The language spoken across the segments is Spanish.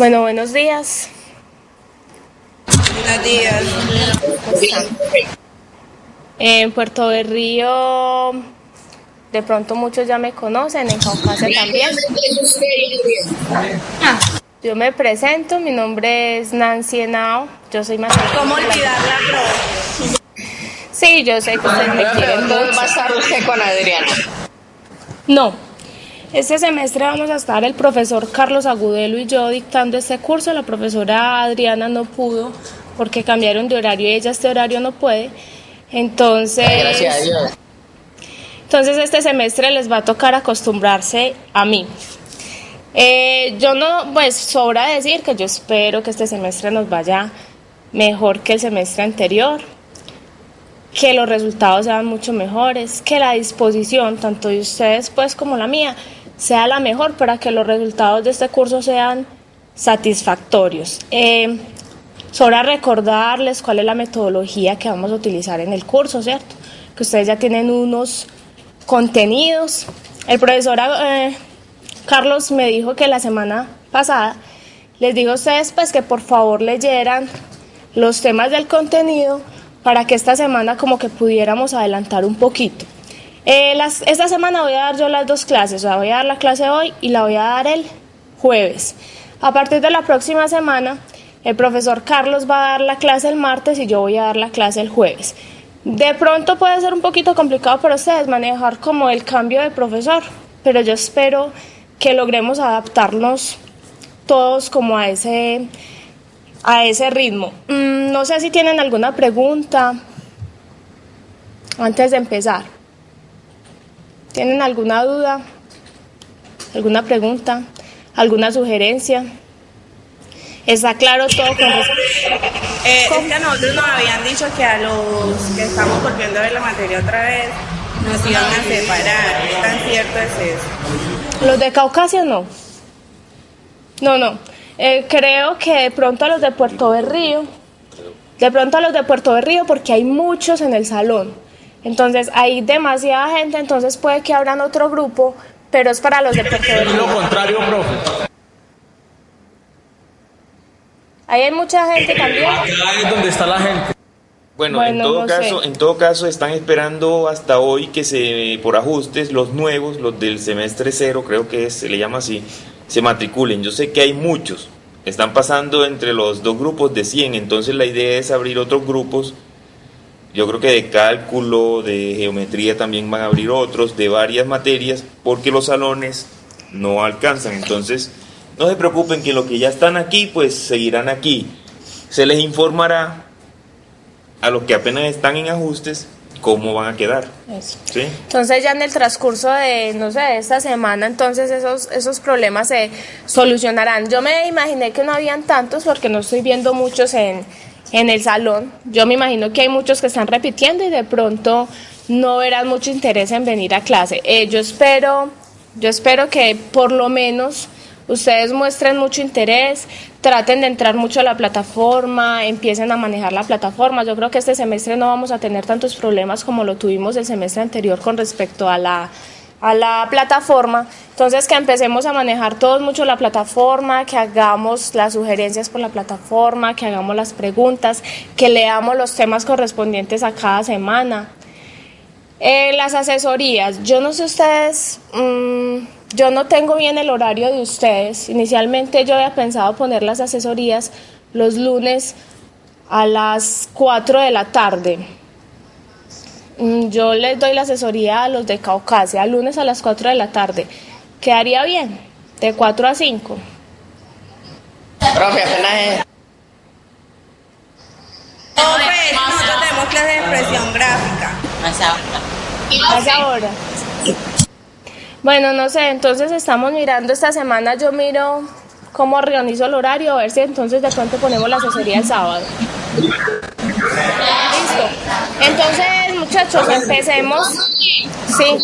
Bueno, buenos días. Buenos días. En Puerto Berrío, de pronto muchos ya me conocen, en Caucasia también. Yo me presento, mi nombre es Nancy Henao, yo soy matrícula. ¿Cómo olvidar la profe? Sí, yo sé que ustedes me quieren Entonces va a mucho. estar usted con Adriana. No, este semestre vamos a estar el profesor Carlos Agudelo y yo dictando este curso. La profesora Adriana no pudo porque cambiaron de horario y ella este horario no puede. Gracias a Dios. Entonces este semestre les va a tocar acostumbrarse a mí. Yo no, pues sobra decir que yo espero que este semestre nos vaya mejor que el semestre anterior, que los resultados sean mucho mejores, que la disposición tanto de ustedes pues como la mía sea la mejor para que los resultados de este curso sean satisfactorios. Sobra recordarles cuál es la metodología que vamos a utilizar en el curso, ¿cierto? Que ustedes ya tienen unos contenidos. El profesor Carlos me dijo que la semana pasada les dijo a ustedes pues que por favor leyeran los temas del contenido para que esta semana como que pudiéramos adelantar un poquito. Esta semana voy a dar yo las dos clases, o sea, voy a dar la clase hoy y la voy a dar el jueves. A partir de la próxima semana, el profesor Carlos va a dar la clase el martes y yo voy a dar la clase el jueves. De pronto puede ser un poquito complicado para ustedes manejar como el cambio de profesor, pero yo espero que logremos adaptarnos todos como a ese ritmo. No sé si tienen alguna pregunta antes de empezar. ¿Tienen alguna duda? ¿Alguna pregunta? ¿Alguna sugerencia? ¿Está claro todo con Es que a nosotros nos habían dicho que a los que estamos volviendo a ver la materia otra vez nos iban a separar. ¿Qué tan cierto es eso? los de Caucasia? No. No. Creo que de pronto a los de Puerto Berrío, porque hay muchos en el salón. Entonces hay demasiada gente, entonces puede que abran otro grupo, pero es para los de Puerto Berrío. Lo contrario, profe. Ahí hay mucha gente también. Acá es donde está la gente. Bueno, en todo no caso, sé. en todo caso están esperando hasta hoy que por ajustes los nuevos, los del semestre cero, creo que se le llama así, se matriculen. Yo sé que hay muchos, están pasando entre los dos grupos de 100, entonces la idea es abrir otros grupos. Yo creo que de cálculo, de geometría también van a abrir otros, de varias materias, porque los salones no alcanzan. Entonces, no se preocupen que los que ya están aquí, pues seguirán aquí. Se les informará a los que apenas están en ajustes cómo van a quedar. Eso. ¿Sí? Entonces ya en el transcurso de, no sé, de esta semana, entonces esos problemas se solucionarán. Yo me imaginé que no habían tantos porque no estoy viendo muchos en el salón. Yo me imagino que hay muchos que están repitiendo y de pronto no verán mucho interés en venir a clase. Yo espero que por lo menos ustedes muestren mucho interés, traten de entrar mucho a la plataforma, empiecen a manejar la plataforma. Yo creo que este semestre no vamos a tener tantos problemas como lo tuvimos el semestre anterior con respecto a la plataforma. Entonces que empecemos a manejar todos mucho la plataforma, que hagamos las sugerencias por la plataforma, que hagamos las preguntas, que leamos los temas correspondientes a cada semana. Las asesorías, yo no sé ustedes, yo no tengo bien el horario de ustedes. Inicialmente yo había pensado poner las asesorías los lunes a las 4 de la tarde. Yo les doy la asesoría a los de Caucasia, lunes a las 4 de la tarde. ¿Quedaría bien? De 4 a 5. Profe, apenas es. No, pues nosotros tenemos clase de expresión gráfica. ¿A esa hora? Bueno, no sé, entonces estamos mirando esta semana, yo miro cómo organizo el horario, a ver si entonces de pronto ponemos la asesoría el sábado. Listo. Entonces, muchachos, empecemos. Sí.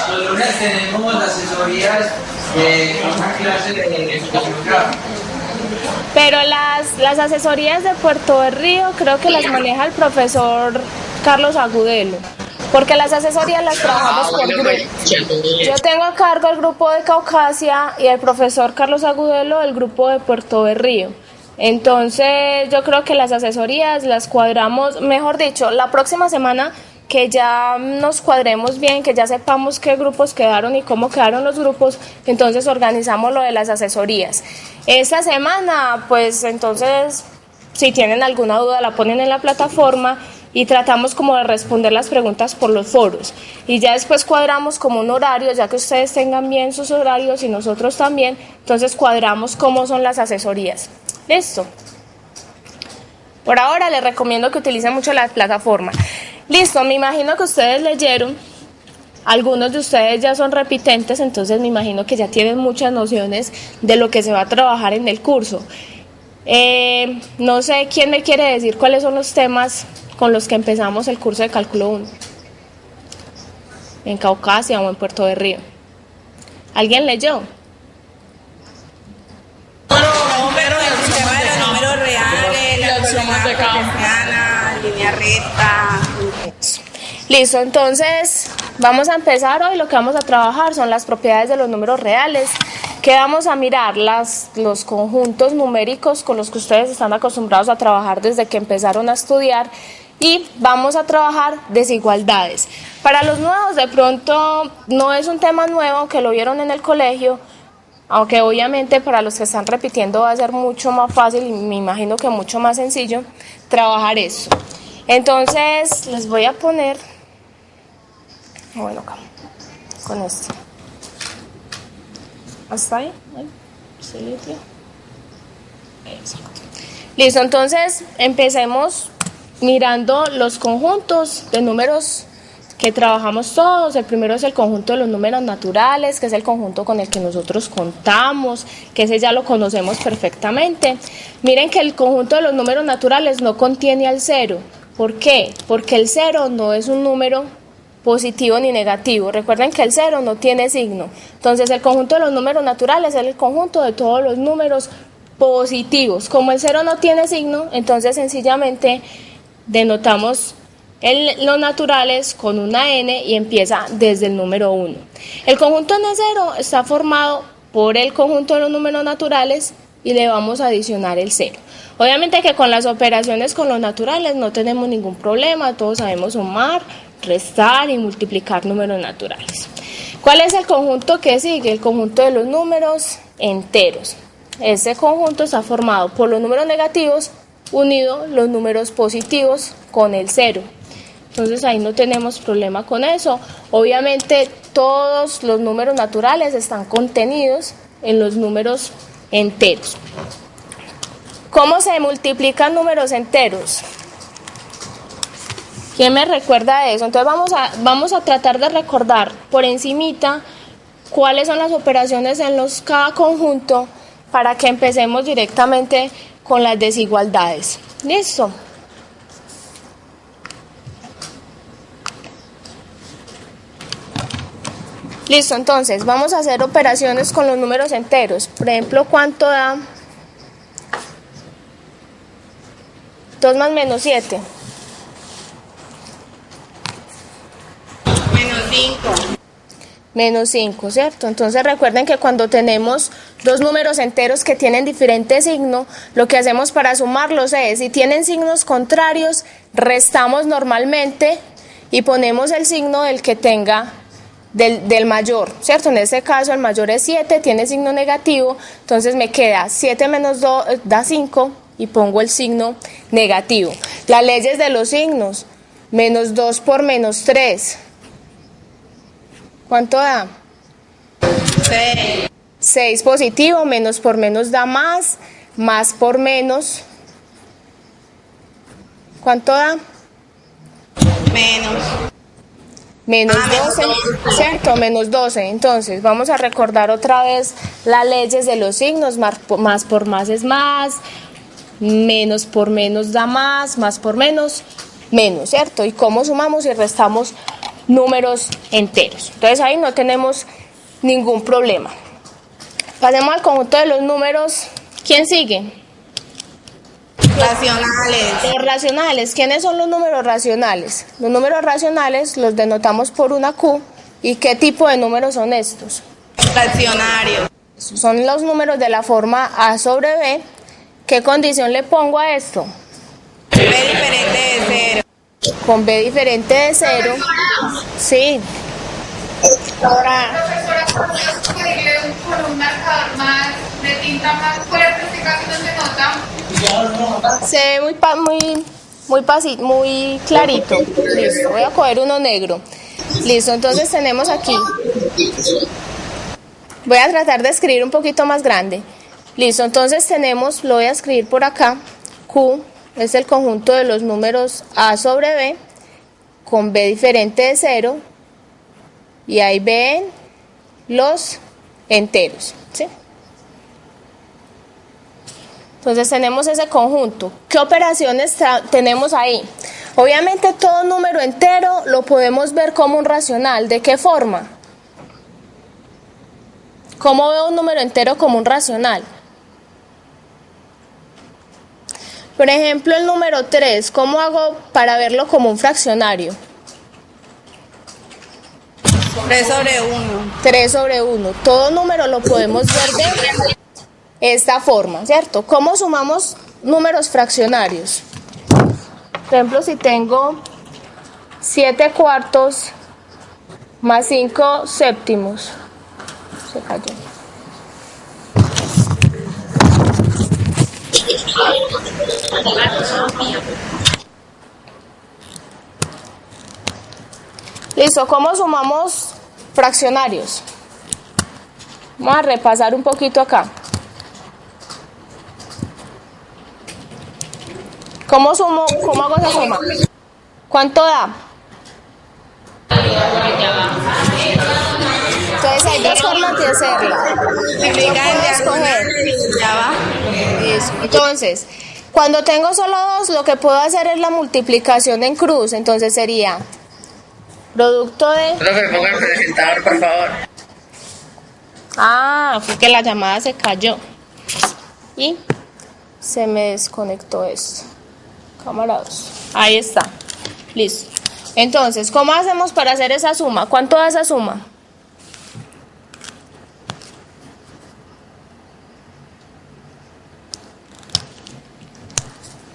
Los lunes tenemos las asesorías de una clase de expresión gráfica. Pero las asesorías de Puerto Berrío creo que las maneja el profesor Carlos Agudelo. Porque las asesorías las trabajamos por grupos. Yo tengo a cargo el grupo de Caucasia y el profesor Carlos Agudelo el grupo de Puerto Berrío. Entonces yo creo que las asesorías las cuadramos, mejor dicho, la próxima semana que ya nos cuadremos bien, que ya sepamos qué grupos quedaron y cómo quedaron los grupos, entonces organizamos lo de las asesorías. Esta semana, pues entonces, si tienen alguna duda la ponen en la plataforma y tratamos como de responder las preguntas por los foros. Y ya después cuadramos como un horario, ya que ustedes tengan bien sus horarios y nosotros también, entonces cuadramos cómo son las asesorías. ¿Listo? Por ahora les recomiendo que utilicen mucho la plataforma. Listo, me imagino que ustedes leyeron, algunos de ustedes ya son repitentes, entonces me imagino que ya tienen muchas nociones de lo que se va a trabajar en el curso. No sé quién me quiere decir cuáles son los temas con los que empezamos el curso de Cálculo 1, en Caucasia o en Puerto Berrío. ¿Alguien leyó? El sistema de los números reales, la columna cartesiana, línea recta. Listo, entonces vamos a empezar hoy. Lo que vamos a trabajar son las propiedades de los números reales, que vamos a mirar los conjuntos numéricos con los que ustedes están acostumbrados a trabajar desde que empezaron a estudiar, y vamos a trabajar desigualdades. Para los nuevos de pronto no es un tema nuevo, que lo vieron en el colegio, aunque obviamente para los que están repitiendo va a ser mucho más fácil y me imagino que mucho más sencillo trabajar eso. Entonces les voy a poner, bueno, acá, con esto. ¿Hasta ahí? Exacto. Listo, entonces empecemos mirando los conjuntos de números que trabajamos todos. El primero es el conjunto de los números naturales, que es el conjunto con el que nosotros contamos, que ese ya lo conocemos perfectamente. Miren que el conjunto de los números naturales no contiene al cero. ¿Por qué? Porque el cero no es un número positivo ni negativo. Recuerden que el cero no tiene signo. Entonces el conjunto de los números naturales es el conjunto de todos los números positivos. Como el cero no tiene signo, entonces sencillamente denotamos los naturales con una n y empieza desde el número 1. El conjunto n0 está formado por el conjunto de los números naturales y le vamos a adicionar el 0. Obviamente que con las operaciones con los naturales no tenemos ningún problema, todos sabemos sumar, restar y multiplicar números naturales. ¿Cuál es el conjunto que sigue? El conjunto de los números enteros. Este conjunto está formado por los números negativos unido los números positivos con el 0. Entonces ahí no tenemos problema con eso. Obviamente todos los números naturales están contenidos en los números enteros. ¿Cómo se multiplican números enteros? ¿Quién me recuerda de eso? Entonces vamos a tratar de recordar por encimita cuáles son las operaciones en cada conjunto para que empecemos directamente con las desigualdades. ¿Listo? Listo, entonces vamos a hacer operaciones con los números enteros. Por ejemplo, ¿cuánto da 2 más menos 7? Menos 5. Menos 5, ¿cierto? Entonces recuerden que cuando tenemos dos números enteros que tienen diferente signo, lo que hacemos para sumarlos es, si tienen signos contrarios, restamos normalmente y ponemos el signo del que tenga del mayor, ¿cierto? En este caso el mayor es 7, tiene signo negativo, entonces me queda 7 menos 2 da 5 y pongo el signo negativo. Las leyes de los signos, menos 2 por menos 3. ¿Cuánto da? 6. 6 positivo, menos por menos da más, más por menos. ¿Cuánto da? Menos. Menos 12, ¿cierto? Menos 12. Entonces, vamos a recordar otra vez las leyes de los signos. Más por más es más, menos por menos da más por menos, menos, ¿cierto? Y cómo sumamos y restamos números enteros. Entonces, ahí no tenemos ningún problema. Pasemos al conjunto de los números. ¿Quién sigue? Racionales. Los racionales. ¿Quiénes son los números racionales? Los números racionales los denotamos por una Q. ¿Y qué tipo de números son estos? Fraccionarios. Son los números de la forma A sobre B. ¿Qué condición le pongo a esto? B diferente de 0. Con B diferente de 0. Sí. Ahora. Profesora, ¿podrías ponerle con un marcador más de tinta más fuerte que casi no se nota? Se ve muy clarito. Listo, voy a coger uno negro. Listo, entonces tenemos aquí. Voy a tratar de escribir un poquito más grande. Listo, entonces tenemos, lo voy a escribir por acá. Q es el conjunto de los números A sobre B con B diferente de 0. Y ahí ven los enteros, ¿sí? Entonces tenemos ese conjunto. ¿Qué operaciones tenemos ahí? Obviamente todo número entero lo podemos ver como un racional. ¿De qué forma? ¿Cómo veo un número entero como un racional? Por ejemplo, el número 3, ¿cómo hago para verlo como un fraccionario? 3 sobre 1. 3 sobre 1. Todo número lo podemos ver de esta forma, ¿cierto? ¿Cómo sumamos números fraccionarios? Por ejemplo, si tengo 7 cuartos más 5 séptimos. Se cayó. Listo, ¿cómo sumamos fraccionarios? Vamos a repasar un poquito acá. ¿Cómo hago esa suma? ¿Cuánto da? Entonces hay dos formas de hacerla. Yo puedo escoger. Ya va. Listo. Entonces, cuando tengo solo dos, lo que puedo hacer es la multiplicación en cruz. Entonces sería producto de... Profe, ponga el presentador, por favor. Ah, fue que la llamada se cayó. Y se me desconectó esto. Cámara 2. Ahí está. Listo. Entonces, ¿cómo hacemos para hacer esa suma? ¿Cuánto da esa suma?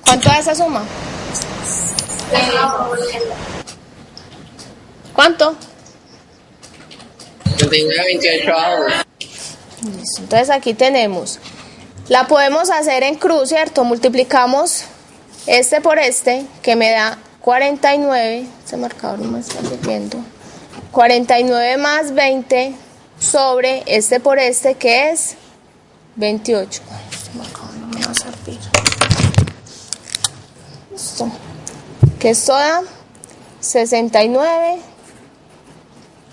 ¿Cuánto da esa suma? ¿Cuánto? Yo tengo 28 avos. Listo. Entonces aquí tenemos. La podemos hacer en cruz, ¿cierto? Multiplicamos este por este, que me da 49. Este marcador no me está sirviendo. 49 más 20 sobre este por este, que es 28. Este marcador no me va a servir. Listo. Que esto da 69,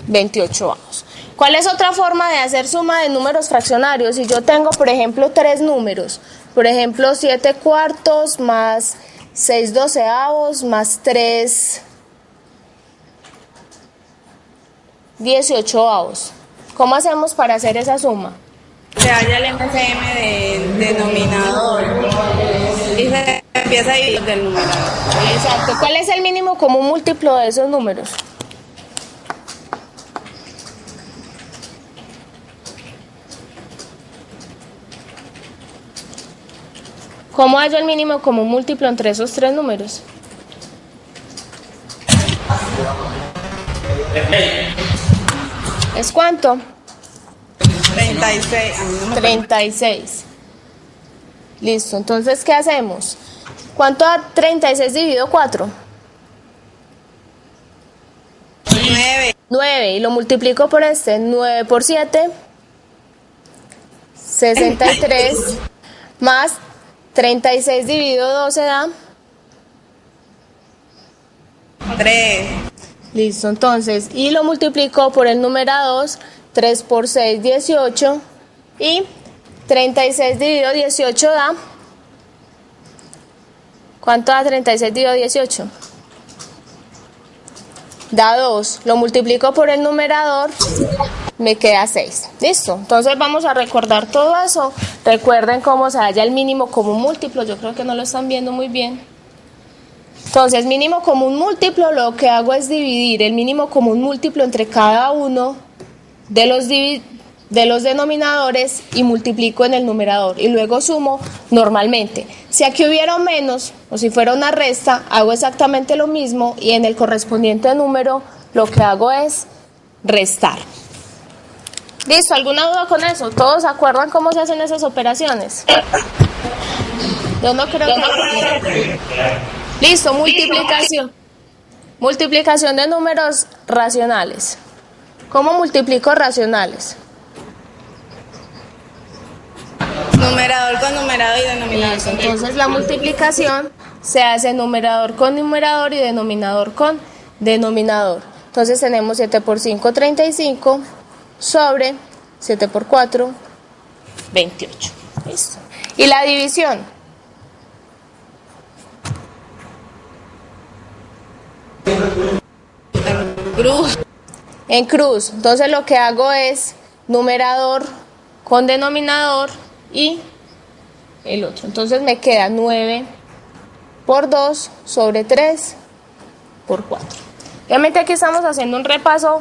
28 vamos. ¿Cuál es otra forma de hacer suma de números fraccionarios? Si yo tengo, por ejemplo, tres números, por ejemplo, 7 cuartos más 6 doceavos más 3 18avos. ¿Cómo hacemos para hacer esa suma? Se halla el MCM del denominador y se empieza a dividir del numerador. Exacto. ¿Cuál es el mínimo común múltiplo de esos números? ¿Cómo hallo el mínimo común múltiplo entre esos tres números? ¿Es cuánto? 36. 36. Listo, entonces, ¿qué hacemos? ¿Cuánto da 36 dividido 4? 9. 9, y lo multiplico por este. 9 por 7, 63, más 36 dividido 12 da 3. Listo, entonces, y lo multiplico por el número 2, 3 por 6, 18, y 36 dividido 18 da, ¿cuánto da 36 dividido 18? da 2, lo multiplico por el numerador, me queda 6. Listo, entonces vamos a recordar todo eso. Recuerden cómo se halla el mínimo común múltiplo, yo creo que no lo están viendo muy bien. Entonces, mínimo común múltiplo, lo que hago es dividir el mínimo común múltiplo entre cada uno de los denominadores y multiplico en el numerador y luego sumo normalmente. Si aquí hubiera un menos o si fuera una resta, hago exactamente lo mismo y en el correspondiente número lo que hago es restar. ¿Listo? ¿Alguna duda con eso? ¿Todos se acuerdan cómo se hacen esas operaciones? Yo no creo que... Listo, multiplicación. Multiplicación de números racionales. ¿Cómo multiplico racionales? Numerador con numerador y denominador con Entonces la multiplicación se hace numerador con numerador y denominador con denominador. Entonces tenemos 7 por 5, 35 sobre 7 por 4, 28. Listo. Y la división. cruz. En cruz. Entonces lo que hago es numerador con denominador y el otro. Entonces me queda 9 por 2 sobre 3 por 4. Obviamente aquí estamos haciendo un repaso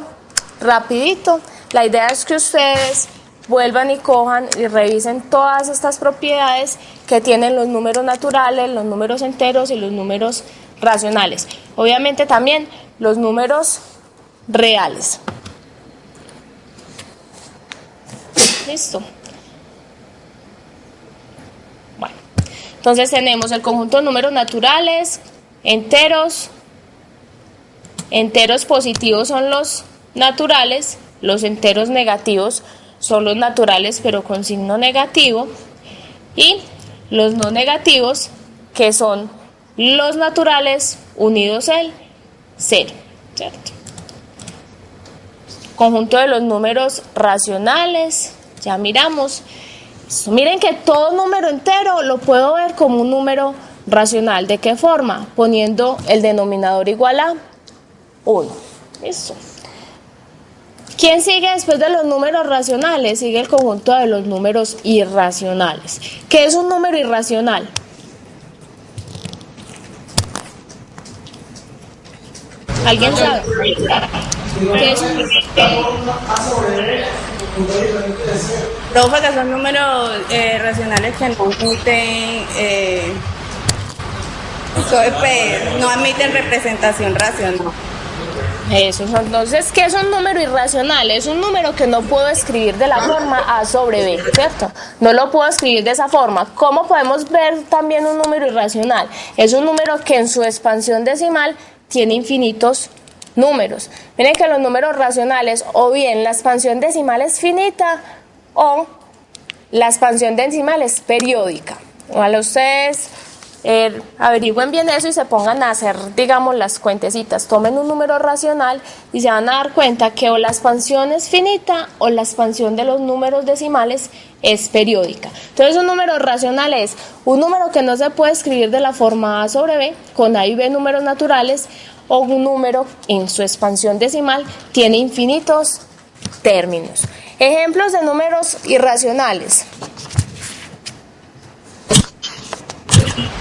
rapidito. La idea es que ustedes vuelvan y cojan y revisen todas estas propiedades que tienen los números naturales, los números enteros y los números racionales. Obviamente también los números reales. Listo. Bueno, entonces tenemos el conjunto de números naturales, enteros. Enteros positivos son los naturales, los enteros negativos son los naturales pero con signo negativo y los no negativos que son los naturales unidos el 0, ¿cierto? Conjunto de los números racionales, ya miramos. Miren que todo número entero lo puedo ver como un número racional. ¿De qué forma? Poniendo el denominador igual a 1. Listo. ¿Quién sigue después de los números racionales? Sigue el conjunto de los números irracionales. ¿Qué es un número irracional? ¿Alguien sabe? ¿Qué es? Profe, que son números racionales que no admiten, no admiten representación racional. Eso, entonces, ¿qué es un número irracional? Es un número que no puedo escribir de la forma A sobre B, ¿cierto? No lo puedo escribir de esa forma. ¿Cómo podemos ver también un número irracional? Es un número que en su expansión decimal tiene infinitos números. Miren que los números racionales, o bien la expansión decimal es finita, o la expansión decimal es periódica. Ojalá ustedes averigüen bien eso y se pongan a hacer, digamos, las cuentecitas. Tomen un número racional y se van a dar cuenta que o la expansión es finita o la expansión de los números decimales es periódica. Entonces un número racional es un número que no se puede escribir de la forma A sobre B, con A y B números naturales, o un número en su expansión decimal tiene infinitos términos. Ejemplos de números irracionales.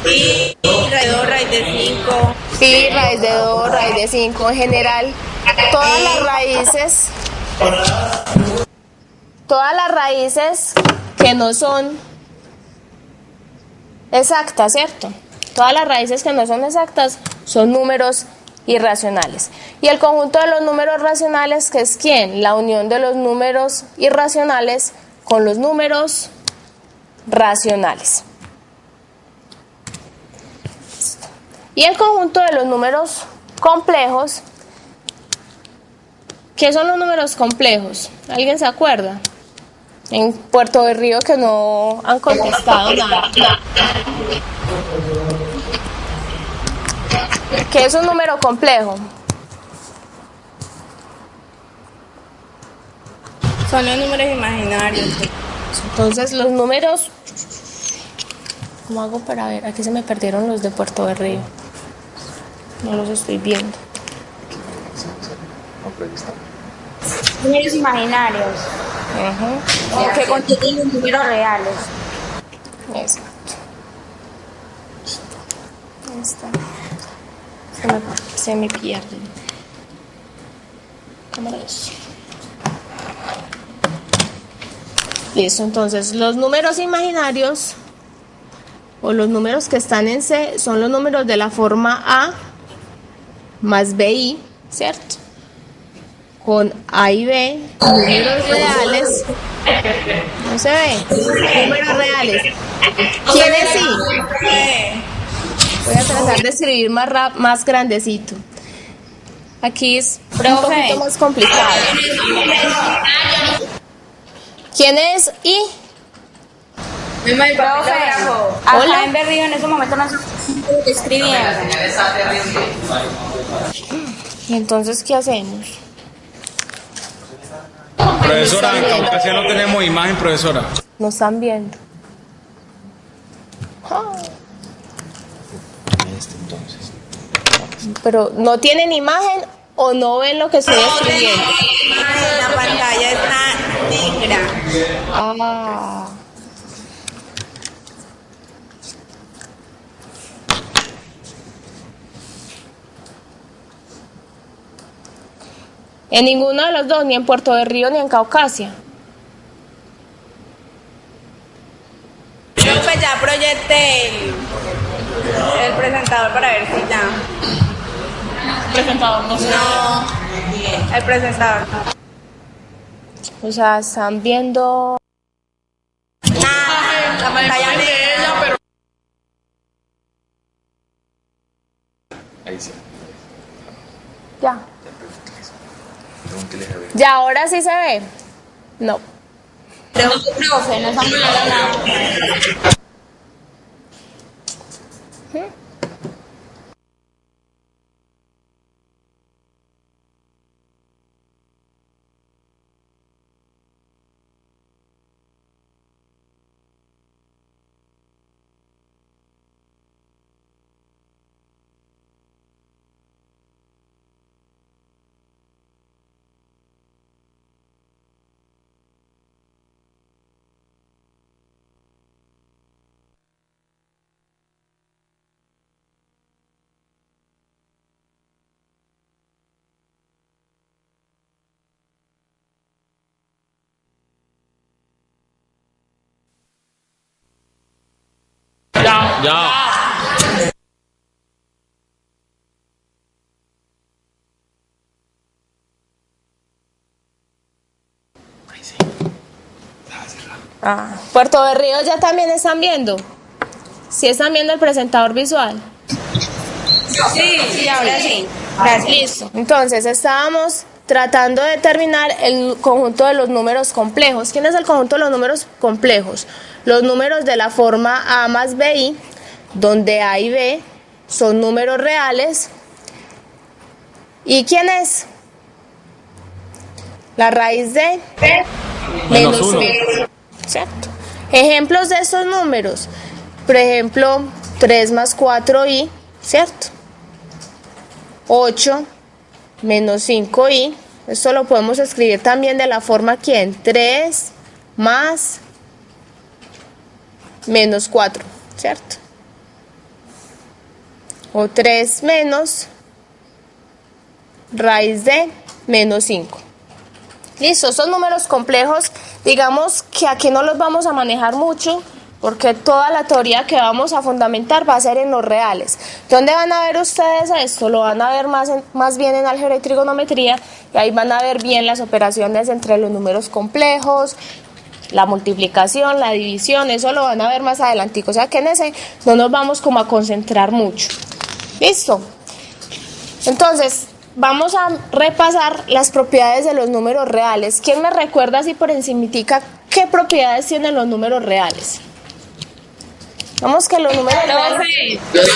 Pi, raíz de 2, raíz de 5. Pi, raíz de 2, raíz de 5. En general, todas las raíces que no son exactas, ¿cierto? Todas las raíces que no son exactas son números irracionales. Y el conjunto de los números racionales, ¿que es quién? La unión de los números irracionales con los números racionales. Y el conjunto de los números complejos. ¿Qué son los números complejos? ¿Alguien se acuerda? En Puerto de Río que no han contestado nada. ¿Qué es un número complejo? Son los números imaginarios. Entonces los números... ¿Cómo hago para ver? Aquí se me perdieron los de Puerto de Río. No los estoy viendo. por aquí está. Números imaginarios. O que contienen números reales. Exacto. Ahí está. Se me pierde. Cámara 2. Listo, entonces los números imaginarios o los números que están en C son los números de la forma A más BI, ¿cierto? Con A y B, números reales. No se ve. Números reales. ¿Quiénes sí? Voy a tratar de escribir más grandecito. Aquí es un poquito más complicado. ¿Quién es I? Acá Hola. en Berrío en ese momento no se escribiendo. ¿Y entonces qué hacemos? Profesora, en Caucasia no tenemos imagen, profesora. Nos están viendo. Entonces. Pero no tienen imagen o no ven lo que estoy escribiendo. La pantalla está negra. Ah. En ninguno de los dos, ni en Puerto de Río ni en Caucasia. Profe, ya proyecté el presentador para ver si ya. Presentador, no sé. No, el presentador. O sea, están viendo. Nada, la pantalla negra. Ahí sí. Ya. Pregúntele a ver. Ya, ahora sí se ve. No. Profe, no estamos viendo nada. Ya. Puerto de Río ya también están viendo. ¿Sí están viendo el presentador visual? Sí, ahora sí. Listo. Entonces estábamos tratando de determinar el conjunto de los números complejos. ¿Quién es el conjunto de los números complejos? Los números de la forma A más BI, donde A y B son números reales. ¿Y quién es? La raíz de Menos uno. ¿Cierto? Ejemplos de estos números. Por ejemplo, 3 más 4i, ¿cierto? 8 menos 5i. Esto lo podemos escribir también de la forma ¿quién? 3 más menos 4, ¿cierto? O 3 menos raíz de menos 5. Listo, estos números complejos, digamos que aquí no los vamos a manejar mucho, porque toda la teoría que vamos a fundamentar va a ser en los reales. ¿Dónde van a ver ustedes esto? Lo van a ver más bien en álgebra y trigonometría, y ahí van a ver bien las operaciones entre los números complejos, la multiplicación, la división, eso lo van a ver más adelantico. O sea que en ese no nos vamos como a concentrar mucho. ¿Listo? Entonces, vamos a repasar las propiedades de los números reales. ¿Quién me recuerda así por encimitica qué propiedades tienen los números reales? Vamos que los números reales... Profe,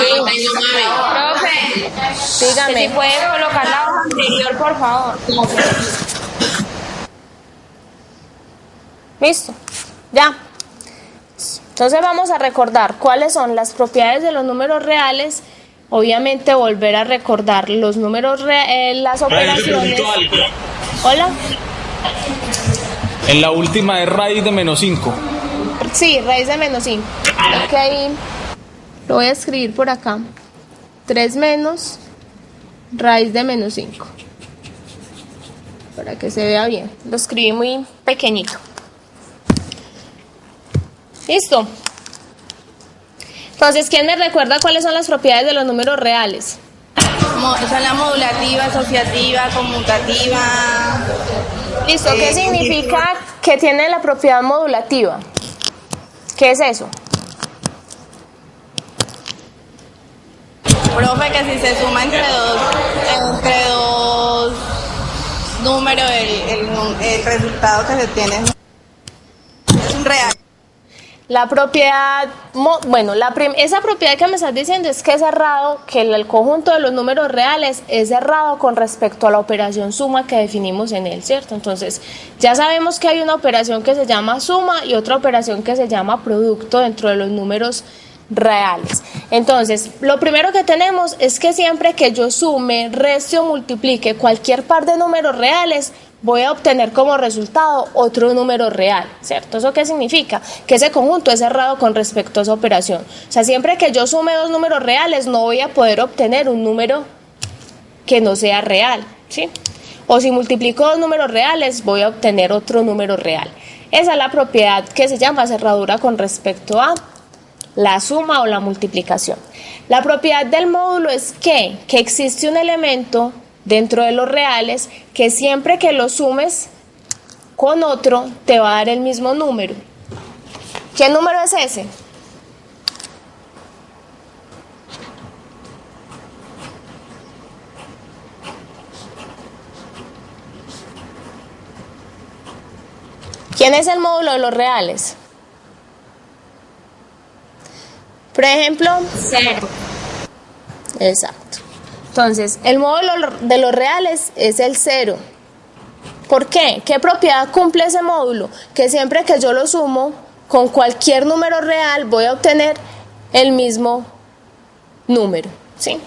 Dígame. si puede colocar la hoja anterior, por favor. Listo, ya. Entonces vamos a recordar cuáles son las propiedades de los números reales obviamente volver a recordar los números, las operaciones. Hola. En la última es raíz de -5. Sí, raíz de -5. Ok, lo voy a escribir por acá. 3 menos raíz de -5. Para que se vea bien. Lo escribí muy pequeñito. Listo. Entonces, ¿quién me recuerda cuáles son las propiedades de los números reales? Son la modulativa, asociativa, conmutativa. Listo, ¿qué significa que tiene la propiedad modulativa? ¿Qué es eso? Profe, que si se suma entre dos números, el resultado que se tiene es un real. La propiedad, bueno, esa propiedad que me estás diciendo es que es cerrado, que el conjunto de los números reales es cerrado con respecto a la operación suma que definimos en él, ¿cierto? Entonces, ya sabemos que hay una operación que se llama suma y otra operación que se llama producto dentro de los números reales. Entonces, lo primero que tenemos es que siempre que yo sume, reste o multiplique cualquier par de números reales, voy a obtener como resultado otro número real, ¿cierto? ¿Eso qué significa? Que ese conjunto es cerrado con respecto a esa operación. O sea, siempre que yo sume dos números reales, no voy a poder obtener un número que no sea real, ¿sí? O si multiplico dos números reales, voy a obtener otro número real. Esa es la propiedad que se llama cerradura con respecto a la suma o la multiplicación. La propiedad del módulo es que existe un elemento dentro de los reales que siempre que lo sumes con otro te va a dar el mismo número. ¿Qué número es ese? ¿Quién es el módulo de los reales? Por ejemplo, 0. Exacto. Entonces, el módulo de los reales es el 0. ¿Por qué? ¿Qué propiedad cumple ese módulo? Que siempre que yo lo sumo con cualquier número real voy a obtener el mismo número, ¿sí?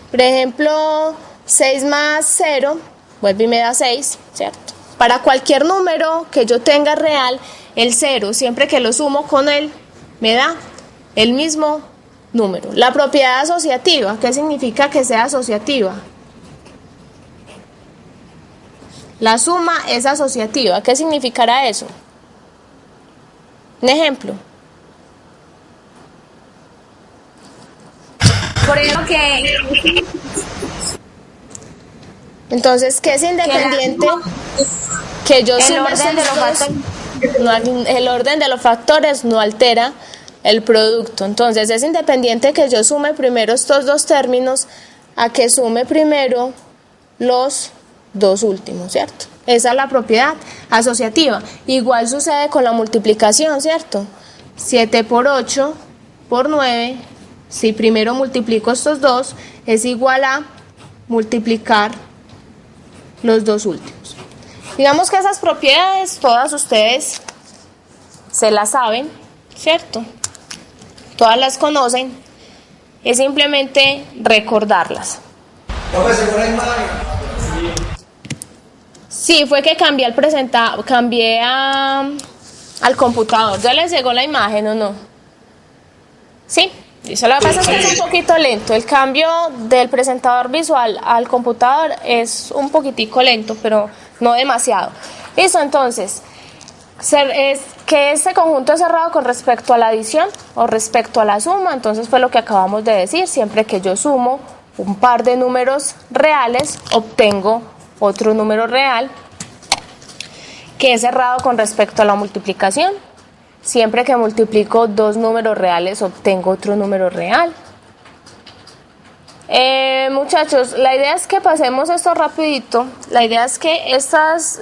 Por ejemplo, 6 más 0, vuelve y me da 6, ¿cierto? Para cualquier número que yo tenga real, el 0, siempre que lo sumo con él, me da el mismo número. La propiedad asociativa, ¿qué significa que sea asociativa? La suma es asociativa. ¿Qué significará eso? Un ejemplo. Por ejemplo, que Entonces, ¿qué es independiente? Que yo sume el orden de los factores no altera el producto. Entonces, es independiente que yo sume primero estos dos términos a que sume primero los dos últimos, ¿cierto? Esa es la propiedad asociativa. Igual sucede con la multiplicación, ¿cierto? 7 por 8 por 9, si primero multiplico estos dos, es igual a multiplicar los dos últimos. Digamos que esas propiedades todas ustedes se las saben, ¿cierto? Todas las conocen, es simplemente recordarlas. Sí, fue que cambié al computador. ¿Ya les llegó la imagen o no? Sí, eso lo que pasa es que es un poquito lento. El cambio del presentador visual al computador es un poquitico lento, pero no demasiado. Listo, entonces, es que este conjunto es cerrado con respecto a la adición o respecto a la suma. Entonces fue lo que acabamos de decir. Siempre que yo sumo un par de números reales, obtengo otro número real que es cerrado con respecto a la multiplicación. Siempre que multiplico dos números reales, obtengo otro número real. Muchachos, la idea es que pasemos esto rapidito. La idea es que estas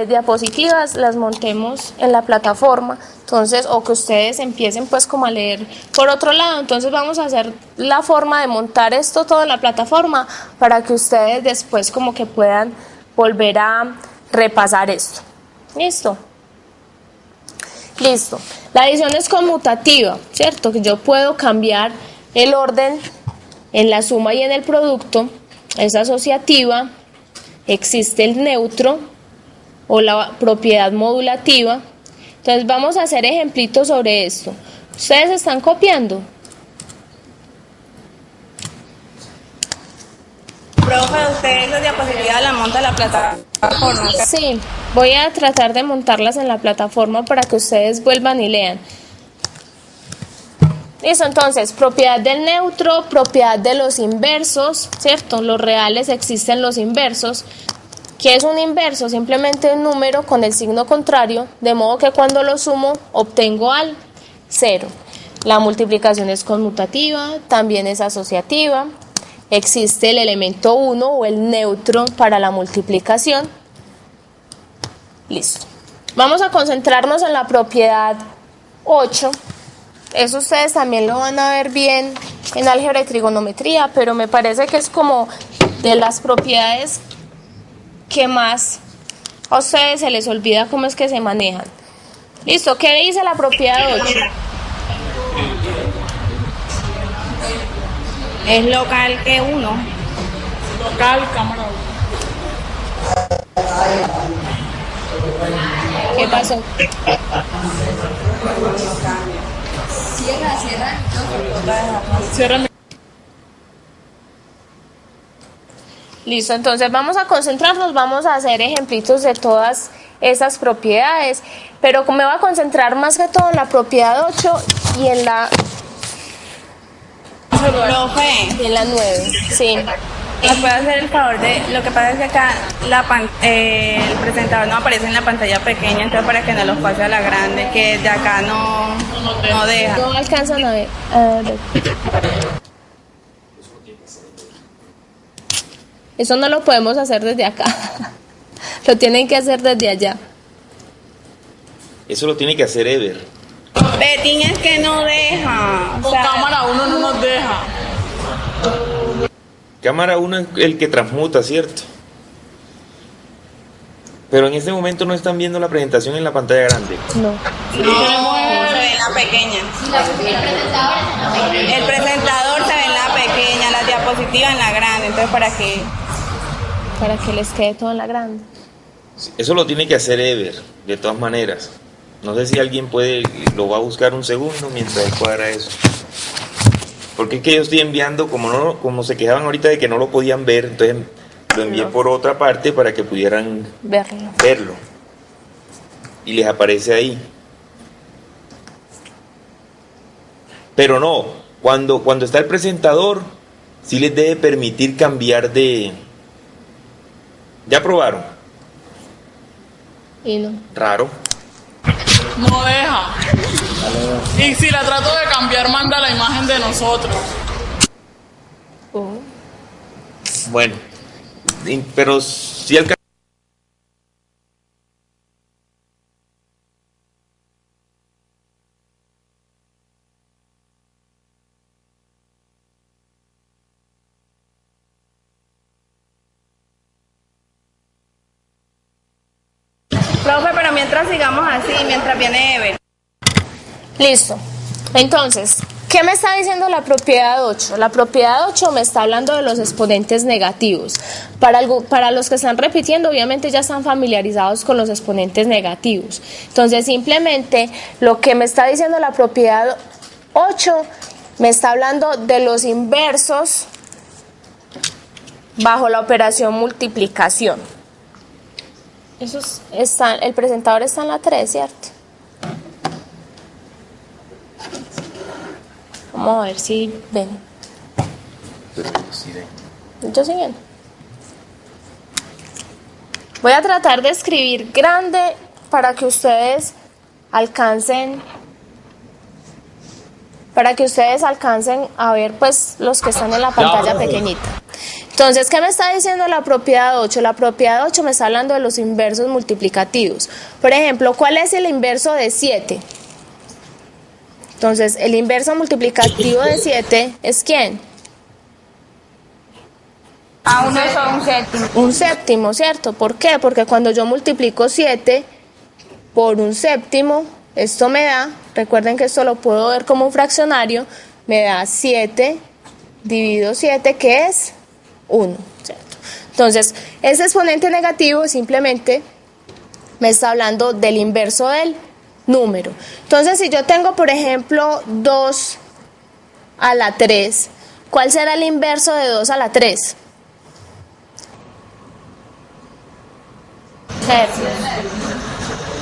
diapositivas las montemos en la plataforma. Entonces, o que ustedes empiecen pues como a leer por otro lado. Entonces vamos a hacer la forma de montar esto todo en la plataforma para que ustedes después como que puedan volver a repasar esto. ¿Listo? Listo. La adición es conmutativa, ¿cierto? Que yo puedo cambiar el orden En la suma y en el producto es asociativa, existe el neutro o la propiedad modulativa. Entonces vamos a hacer ejemplitos sobre esto. ¿Ustedes están copiando? Profe, usted esas diapositivas las monta en la plataforma. Sí, voy a tratar de montarlas en la plataforma para que ustedes vuelvan y lean. Listo, entonces, propiedad del neutro, propiedad de los inversos, ¿cierto? Los reales existen los inversos. ¿Qué es un inverso? Simplemente un número con el signo contrario, de modo que cuando lo sumo obtengo al 0. La multiplicación es conmutativa, también es asociativa. Existe el elemento 1 o el neutro para la multiplicación. Listo. Vamos a concentrarnos en la propiedad 8. Eso ustedes también lo van a ver bien en álgebra y trigonometría, pero me parece que es como de las propiedades que más a ustedes se les olvida cómo es que se manejan. Listo, ¿qué dice la propiedad 8? Es local que 1. Local, cámara 1. ¿Qué pasó? Cierra. Listo, entonces vamos a concentrarnos, vamos a hacer ejemplitos de todas esas propiedades, pero me voy a concentrar más que todo en la propiedad 8 y en la Profe, 9, sí. ¿me puede hacer el favor de...? Lo que pasa es que acá el presentador no aparece en la pantalla pequeña, entonces para que no los pase a la grande, que de acá no deja. No alcanzan a ver. Eso no lo podemos hacer desde acá. Lo tienen que hacer desde allá. Eso lo tiene que hacer Ever. Betín es que no deja. Con cámara 1 no nos deja. Cámara 1 es el que transmuta, ¿cierto? Pero en este momento no están viendo la presentación en la pantalla grande. No. Se ve en la pequeña. El presentador se ve en la pequeña, la diapositiva en la grande, entonces Para que les quede todo en la grande. Eso lo tiene que hacer Ever, de todas maneras. No sé si alguien lo va a buscar un segundo mientras él cuadra eso. Porque es que yo estoy enviando, como se quejaban ahorita de que no lo podían ver, entonces lo envié por otra parte para que pudieran verlo. Y les aparece ahí. Pero no, cuando está el presentador, sí les debe permitir cambiar de... ¿Ya probaron? Y no. Raro. No deja. Y si la trato de cambiar, manda la imagen de nosotros. Bueno, pero si alcanza. Profe, pero mientras sigamos así, mientras viene Ever. Listo. Entonces, ¿qué me está diciendo la propiedad 8? La propiedad 8 me está hablando de los exponentes negativos. Para los que están repitiendo, obviamente ya están familiarizados con los exponentes negativos. Entonces, simplemente lo que me está diciendo la propiedad 8 me está hablando de los inversos bajo la operación multiplicación. El presentador está en la 3, ¿cierto? Vamos a ver si ven. Yo sí ven. Voy a tratar de escribir grande para que ustedes alcancen a ver pues los que están en la pantalla pequeñita. Entonces, ¿qué me está diciendo la propiedad 8? La propiedad 8 me está hablando de los inversos multiplicativos. Por ejemplo, ¿cuál es el inverso de 7? Entonces, el inverso multiplicativo de 7 es ¿quién? A uno es un séptimo. Un séptimo, ¿cierto? ¿Por qué? Porque cuando yo multiplico 7 por un séptimo, esto me da, recuerden que esto lo puedo ver como un fraccionario, me da 7 dividido 7, que es 1, ¿cierto? Entonces, ese exponente negativo simplemente me está hablando del inverso del número. Entonces, si yo tengo, por ejemplo, 2 a la 3, ¿cuál será el inverso de 2 a la 3?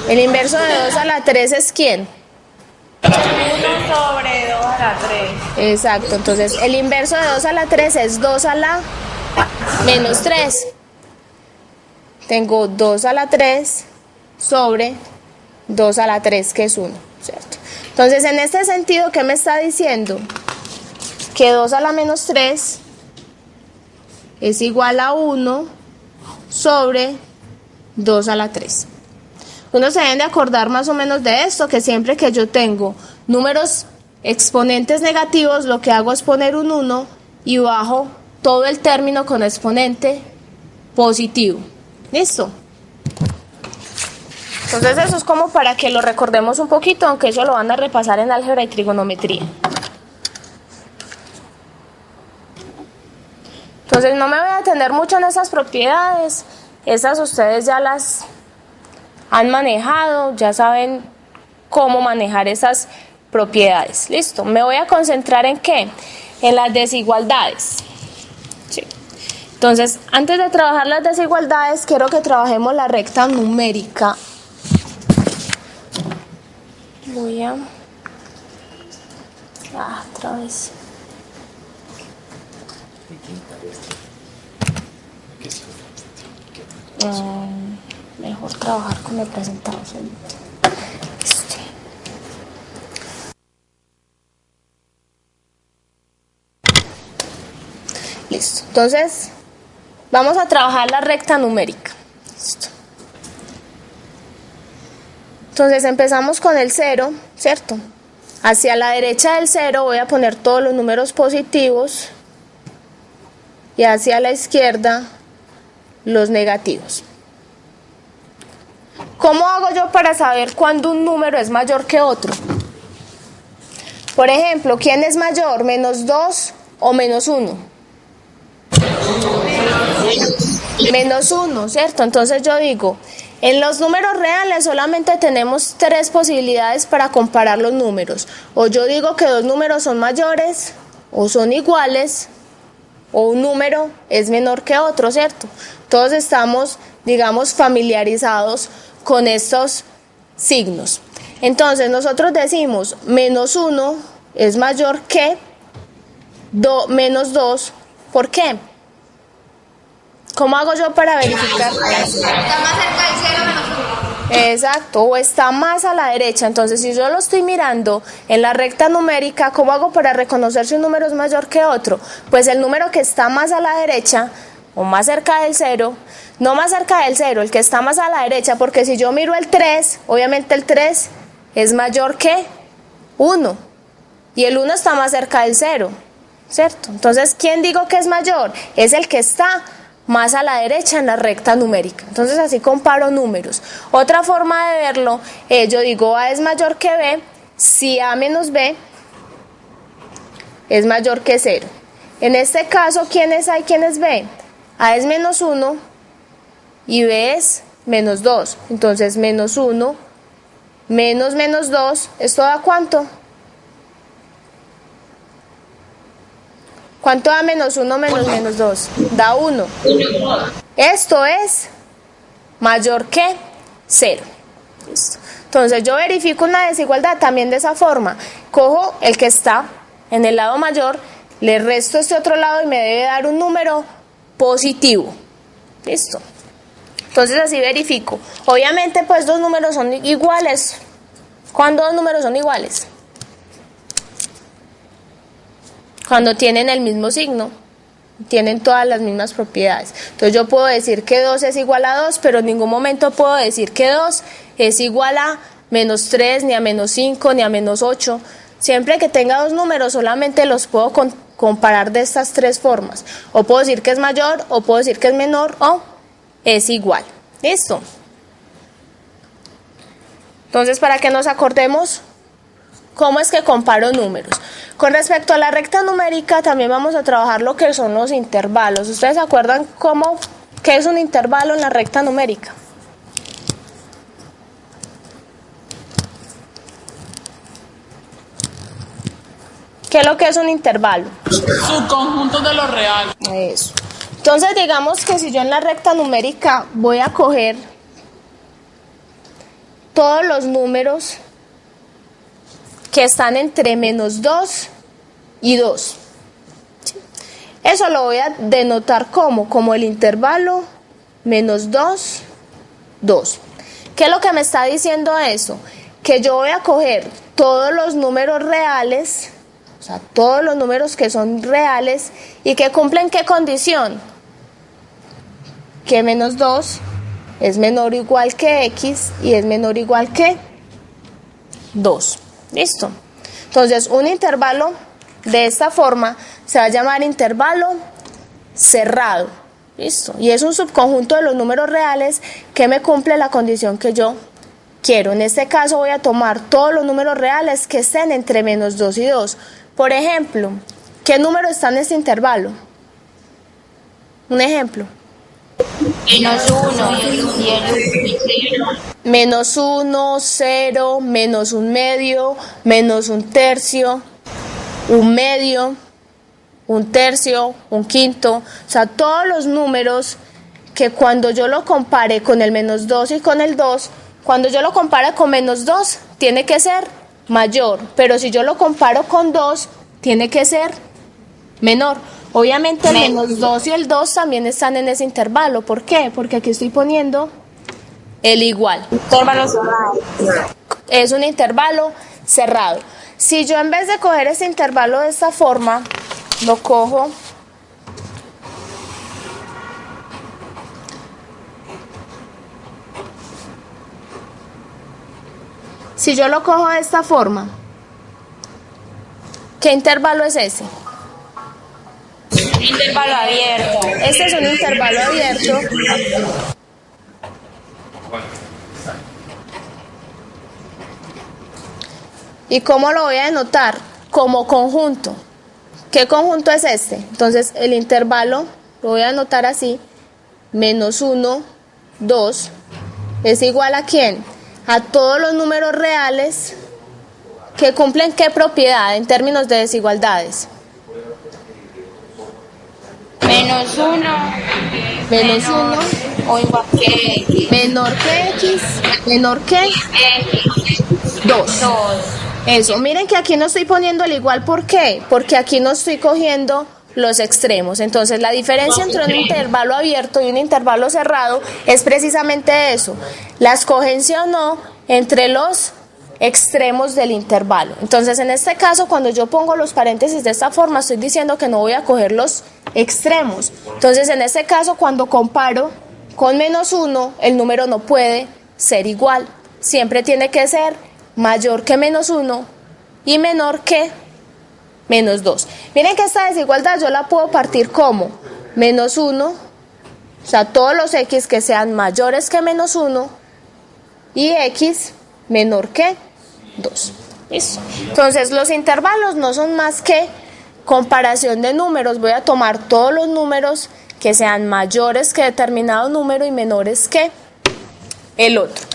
El inverso de 2 a la 3 es ¿quién? 1 sobre 2 a la 3. Exacto, entonces el inverso de 2 a la 3 es 2 a la menos 3. Tengo 2 a la 3 sobre 2 a la 3, que es 1, ¿cierto? Entonces, en este sentido, ¿qué me está diciendo? Que 2 a la menos 3 es igual a 1 sobre 2 a la 3. Uno se deben de acordar más o menos de esto, que siempre que yo tengo números exponentes negativos, lo que hago es poner un 1 y bajo todo el término con exponente positivo. ¿Listo? Entonces eso es como para que lo recordemos un poquito, aunque eso lo van a repasar en álgebra y trigonometría. Entonces no me voy a detener mucho en esas propiedades. Esas ustedes ya las han manejado, ya saben cómo manejar esas propiedades. Listo, me voy a concentrar en ¿qué? En las desigualdades. Sí. Entonces, antes de trabajar las desigualdades, quiero que trabajemos la recta numérica. Voy a... otra vez. Mejor trabajar con el presentado. Listo. Entonces, vamos a trabajar la recta numérica. Listo. Entonces, empezamos con el 0, ¿cierto? Hacia la derecha del 0 voy a poner todos los números positivos y hacia la izquierda los negativos. ¿Cómo hago yo para saber cuándo un número es mayor que otro? Por ejemplo, ¿quién es mayor? ¿Menos 2 o menos 1? Menos 1, ¿cierto? Entonces yo digo, en los números reales solamente tenemos 3 posibilidades para comparar los números. O yo digo que dos números son mayores, o son iguales, o un número es menor que otro, ¿cierto? Todos estamos, digamos, familiarizados con estos signos. Entonces nosotros decimos menos 1 es mayor que menos 2. ¿Por qué? ¿Cómo hago yo para verificar? Está más cerca del 0 menos 1. Exacto, o está más a la derecha. Entonces, si yo lo estoy mirando en la recta numérica, ¿cómo hago para reconocer si un número es mayor que otro? Pues el número que está más a la derecha o más cerca del 0, no más cerca del 0, el que está más a la derecha, porque si yo miro el 3, obviamente el 3 es mayor que 1 y el 1 está más cerca del 0, ¿cierto? Entonces, ¿quién digo que es mayor? Es el que está más a la derecha en la recta numérica. Entonces así comparo números. Otra forma de verlo, yo digo A es mayor que B si A menos B es mayor que 0. En este caso, ¿quién es A y quién es B? A es menos 1 y B es menos 2. Entonces menos 1 menos menos 2, ¿esto da cuánto? ¿Cuánto da menos 1 menos menos 2? Da 1. Esto es mayor que 0. Listo. Entonces yo verifico una desigualdad también de esa forma. Cojo el que está en el lado mayor, le resto este otro lado y me debe dar un número positivo. Listo. Entonces así verifico. Obviamente pues dos números son iguales. ¿Cuándo dos números son iguales? Cuando tienen el mismo signo, tienen todas las mismas propiedades. Entonces yo puedo decir que 2 es igual a 2, pero en ningún momento puedo decir que 2 es igual a menos 3, ni a menos 5, ni a menos 8. Siempre que tenga dos números solamente los puedo comparar de estas tres formas. O puedo decir que es mayor, o puedo decir que es menor, o es igual. ¿Listo? Entonces, para que nos acordemos ¿Cómo es que comparo números? Con respecto a la recta numérica, también vamos a trabajar lo que son los intervalos. ¿Ustedes se acuerdan qué es un intervalo en la recta numérica? ¿Qué es lo que es un intervalo? Subconjuntos de lo real. Eso. Entonces, digamos que si yo en la recta numérica voy a coger todos los números que están entre menos 2 y 2. ¿Sí? Eso lo voy a denotar como el intervalo menos 2, 2. ¿Qué es lo que me está diciendo eso? Que yo voy a coger todos los números reales, o sea, todos los números que son reales y que cumplen ¿qué condición? Que menos 2 es menor o igual que x y es menor o igual que 2. ¿Listo? Entonces, un intervalo de esta forma se va a llamar intervalo cerrado. ¿Listo? Y es un subconjunto de los números reales que me cumple la condición que yo quiero. En este caso voy a tomar todos los números reales que estén entre menos 2 y 2. Por ejemplo, ¿qué número está en este intervalo? Un ejemplo. Menos 1 y el 0. Menos 1, 0, menos un medio, menos un tercio, un medio, un tercio, un quinto. O sea, todos los números que cuando yo lo compare con el menos 2 y con el 2, cuando yo lo compare con menos 2, tiene que ser mayor. Pero si yo lo comparo con 2, tiene que ser menor. Obviamente el menos 2 y el 2 también están en ese intervalo. ¿Por qué? Porque aquí estoy poniendo el igual. Intervalo cerrado. Es un intervalo cerrado. Si yo en vez de coger ese intervalo de esta forma, lo cojo si yo lo cojo de esta forma, ¿qué intervalo es ese? Intervalo abierto. Este es un intervalo abierto. ¿Y cómo lo voy a denotar? Como conjunto. ¿Qué conjunto es este? Entonces el intervalo lo voy a anotar así. Menos 1, 2 es igual a ¿quién? A todos los números reales que cumplen ¿qué propiedad en términos de desigualdades? Menos 1. Menos 1 o igual que x. menor que x, menor que 2. Eso, miren que aquí no estoy poniendo el igual, ¿por qué? Porque aquí no estoy cogiendo los extremos. Entonces la diferencia entre un intervalo abierto y un intervalo cerrado es precisamente eso, la escogencia o no entre los extremos del intervalo. Entonces en este caso, cuando yo pongo los paréntesis de esta forma, estoy diciendo que no voy a coger los extremos. Entonces en este caso, cuando comparo con menos 1, el número no puede ser igual, siempre tiene que ser mayor que menos 1 y menor que menos 2. Miren que esta desigualdad yo la puedo partir como menos 1, o sea, todos los x que sean mayores que menos 1 y x menor que 2. ¿Listo? Entonces los intervalos no son más que comparación de números. Voy a tomar todos los números que sean mayores que determinado número y menores que el otro.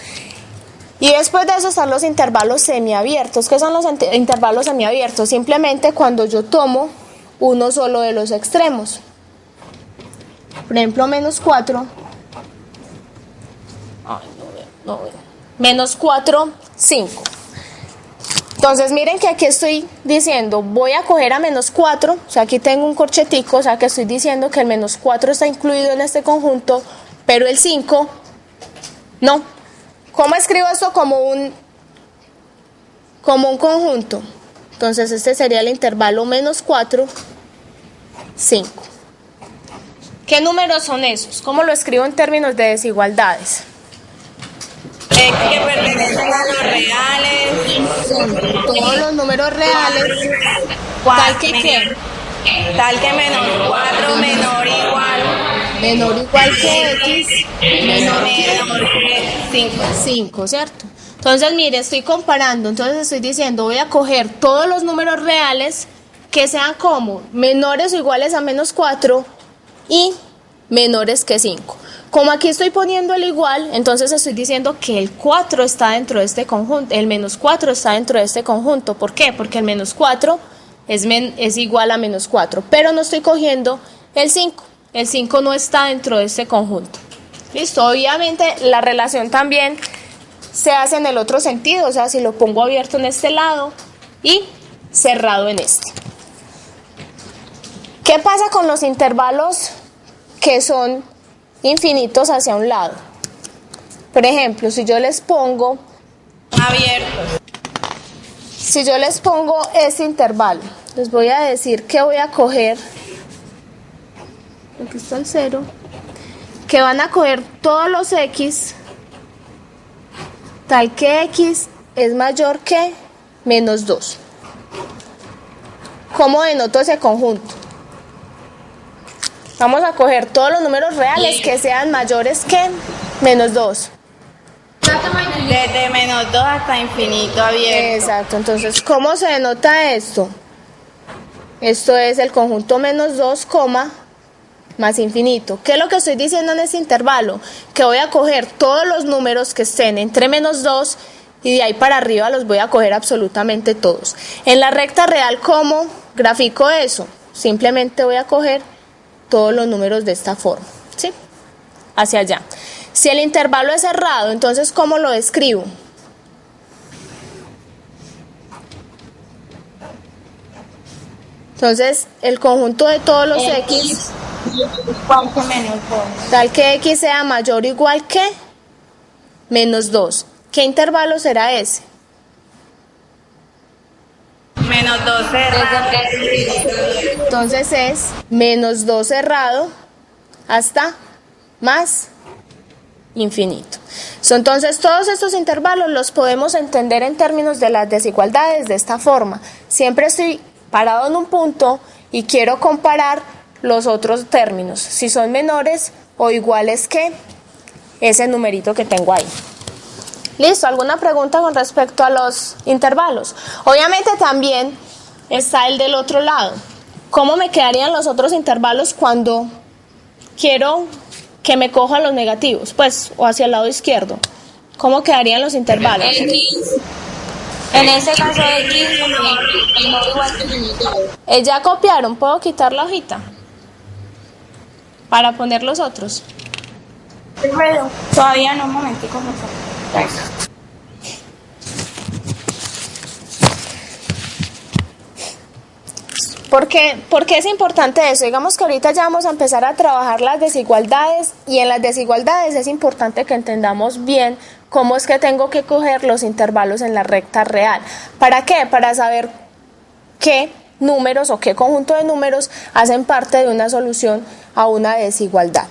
Y después de eso están los intervalos semiabiertos. ¿Qué son los intervalos semiabiertos? Simplemente cuando yo tomo uno solo de los extremos. Por ejemplo, menos 4. Menos 4, 5. Entonces miren que aquí estoy diciendo, voy a coger a menos 4, o sea, aquí tengo un corchetico, o sea, que estoy diciendo que el menos 4 está incluido en este conjunto, pero el 5 no. ¿Cómo escribo esto como un conjunto? Entonces este sería el intervalo menos 4, 5. ¿Qué números son esos? ¿Cómo lo escribo en términos de desigualdades? Que pertenecen a los reales. Todos los números reales. ¿Tal que qué? Tal que menos 4, menor igual que x, menor que 5. 5, ¿cierto? Entonces, mire, estoy comparando, entonces estoy diciendo, voy a coger todos los números reales que sean como menores o iguales a menos 4 y menores que 5. Como aquí estoy poniendo el igual, entonces estoy diciendo que el 4 está dentro de este conjunto, el menos 4 está dentro de este conjunto. ¿Por qué? Porque el menos 4 es igual a menos 4, pero no estoy cogiendo el 5. El 5 no está dentro de este conjunto. ¿Listo? Obviamente la relación también se hace en el otro sentido, o sea, si lo pongo abierto en este lado y cerrado en este. ¿Qué pasa con los intervalos que son infinitos hacia un lado? Por ejemplo, si yo les pongo Abiertos. si yo les pongo este intervalo, les voy a decir que voy a coger, aquí está el 0, que van a coger todos los x, tal que x es mayor que menos 2. ¿Cómo denoto ese conjunto? Vamos a coger todos los números reales que sean mayores que menos 2. Desde menos 2 hasta infinito abierto. Exacto, entonces, ¿cómo se denota esto? Esto es el conjunto menos 2, más infinito. ¿Qué es lo que estoy diciendo en este intervalo? Que voy a coger todos los números que estén entre menos 2 y de ahí para arriba los voy a coger absolutamente todos. En la recta real, ¿cómo grafico eso? Simplemente voy a coger todos los números de esta forma, ¿sí? Hacia allá. Si el intervalo es cerrado, entonces, ¿cómo lo escribo? Entonces, el conjunto de todos los x, igual que menos 2. tal que x sea mayor o igual que menos 2. ¿Qué intervalo será ese? Menos 2 cerrado. Entonces es menos 2 cerrado hasta más infinito. Entonces todos estos intervalos los podemos entender en términos de las desigualdades de esta forma. Siempre estoy parado en un punto y quiero comparar los otros términos, si son menores o iguales que ese numerito que tengo ahí. ¿Listo? ¿Alguna pregunta con respecto a los intervalos? Obviamente también está el del otro lado. ¿Cómo me quedarían los otros intervalos cuando quiero que me cojan los negativos? Pues, o hacia el lado izquierdo. ¿Cómo quedarían los intervalos? X. En ese caso X menor o igual que menos 2. Ya copiaron, ¿puedo quitar la hojita? Para poner los otros. Todavía no, un momentico, por favor. ¿Por qué es importante eso? Digamos que ahorita ya vamos a empezar a trabajar las desigualdades y en las desigualdades es importante que entendamos bien cómo es que tengo que coger los intervalos en la recta real. ¿Para qué? Para saber qué números o qué conjunto de números hacen parte de una solución a una desigualdad.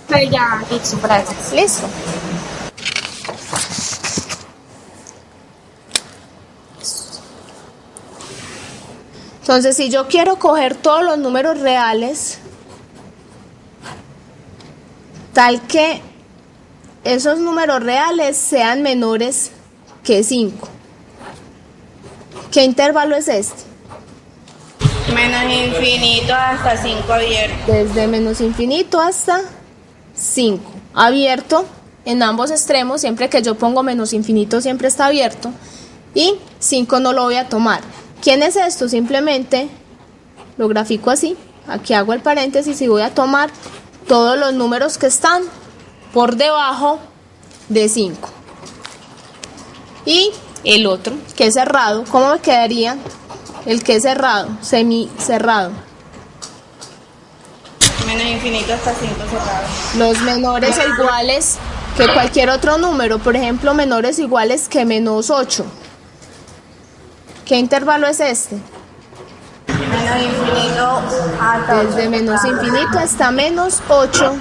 Pues ya, listo, gracias. Listo. Entonces, si yo quiero coger todos los números reales, tal que esos números reales sean menores que 5. ¿Qué intervalo es este? Menos infinito hasta 5 abierto. Desde menos infinito hasta 5. Abierto en ambos extremos, siempre que yo pongo menos infinito siempre está abierto. Y 5 no lo voy a tomar. ¿Quién es esto? Simplemente lo grafico así. Aquí hago el paréntesis y voy a tomar todos los números que están por debajo de 5. Y el otro, que es cerrado, ¿cómo me quedaría? El que es cerrado, semicerrado. Menos infinito hasta 5 cerrado. Los menores o iguales que cualquier otro número, por ejemplo, menores o iguales que menos 8. ¿Qué intervalo es este? Menos infinito hasta Desde menos infinito hasta menos 8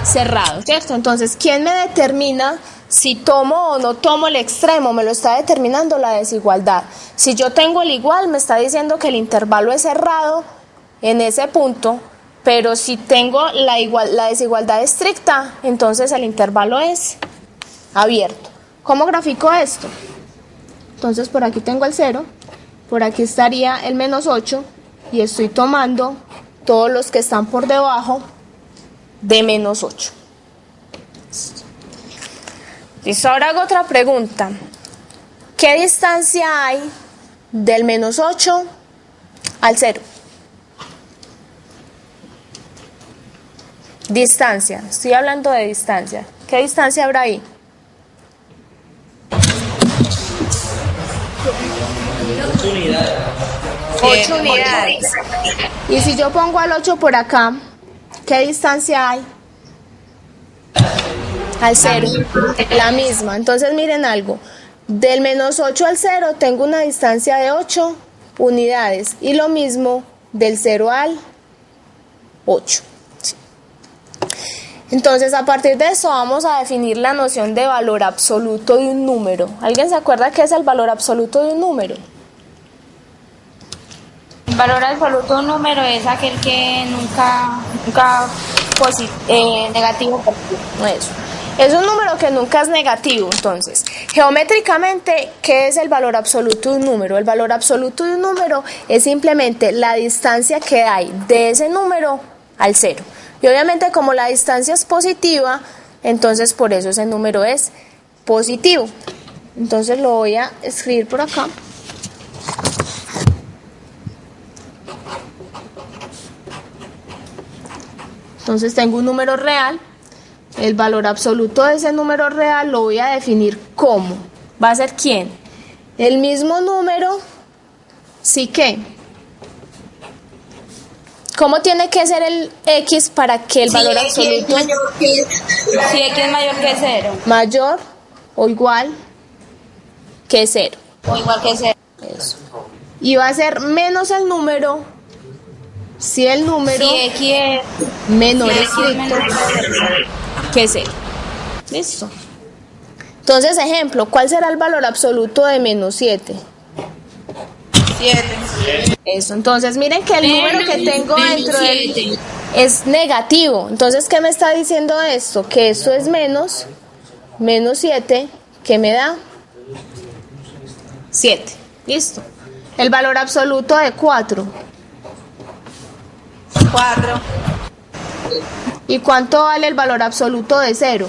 cerrado, ¿cierto? Entonces, ¿quién me determina si tomo o no tomo el extremo, me lo está determinando la desigualdad. Si yo tengo el igual, me está diciendo que el intervalo es cerrado en ese punto, pero si tengo la desigualdad estricta, entonces el intervalo es abierto. ¿Cómo grafico esto? Entonces por aquí tengo el 0, por aquí estaría el menos 8 y estoy tomando todos los que están por debajo de menos 8. Listo, ahora hago otra pregunta. ¿Qué distancia hay del menos 8 al 0? Distancia, estoy hablando de distancia. ¿Qué distancia habrá ahí? 8 unidades. 8 unidades. Y si yo pongo al 8 por acá, ¿qué distancia hay? Al 0, la misma. Entonces miren algo, del menos 8 al 0 tengo una distancia de 8 unidades y lo mismo del 0 al 8. Entonces a partir de eso vamos a definir la noción de valor absoluto de un número. ¿Alguien se acuerda qué es el valor absoluto de un número? El valor absoluto de un número es aquel que nunca negativo. Eso. Es un número que nunca es negativo. Entonces, geométricamente, ¿qué es el valor absoluto de un número? El valor absoluto de un número es simplemente la distancia que hay de ese número al 0. Y obviamente como la distancia es positiva, entonces por eso ese número es positivo. Entonces lo voy a escribir por acá. Entonces tengo un número real. El valor absoluto de ese número real lo voy a definir como. ¿Va a ser quién? El mismo número, sí que. ¿Cómo tiene que ser el x para que el valor absoluto? Si x es mayor que 0. Mayor o igual que 0. O igual que 0. Eso. Y va a ser menos el número si el número si x es menor si estricto que 0. Listo. Entonces, ejemplo, ¿cuál será el valor absoluto de menos 7? 7. Eso, entonces miren que el número que tengo dentro de él es negativo. Entonces, ¿qué me está diciendo esto? Que esto es menos 7, que me da 7. Listo. El valor absoluto de 4. 4. ¿Y cuánto vale el valor absoluto de 0?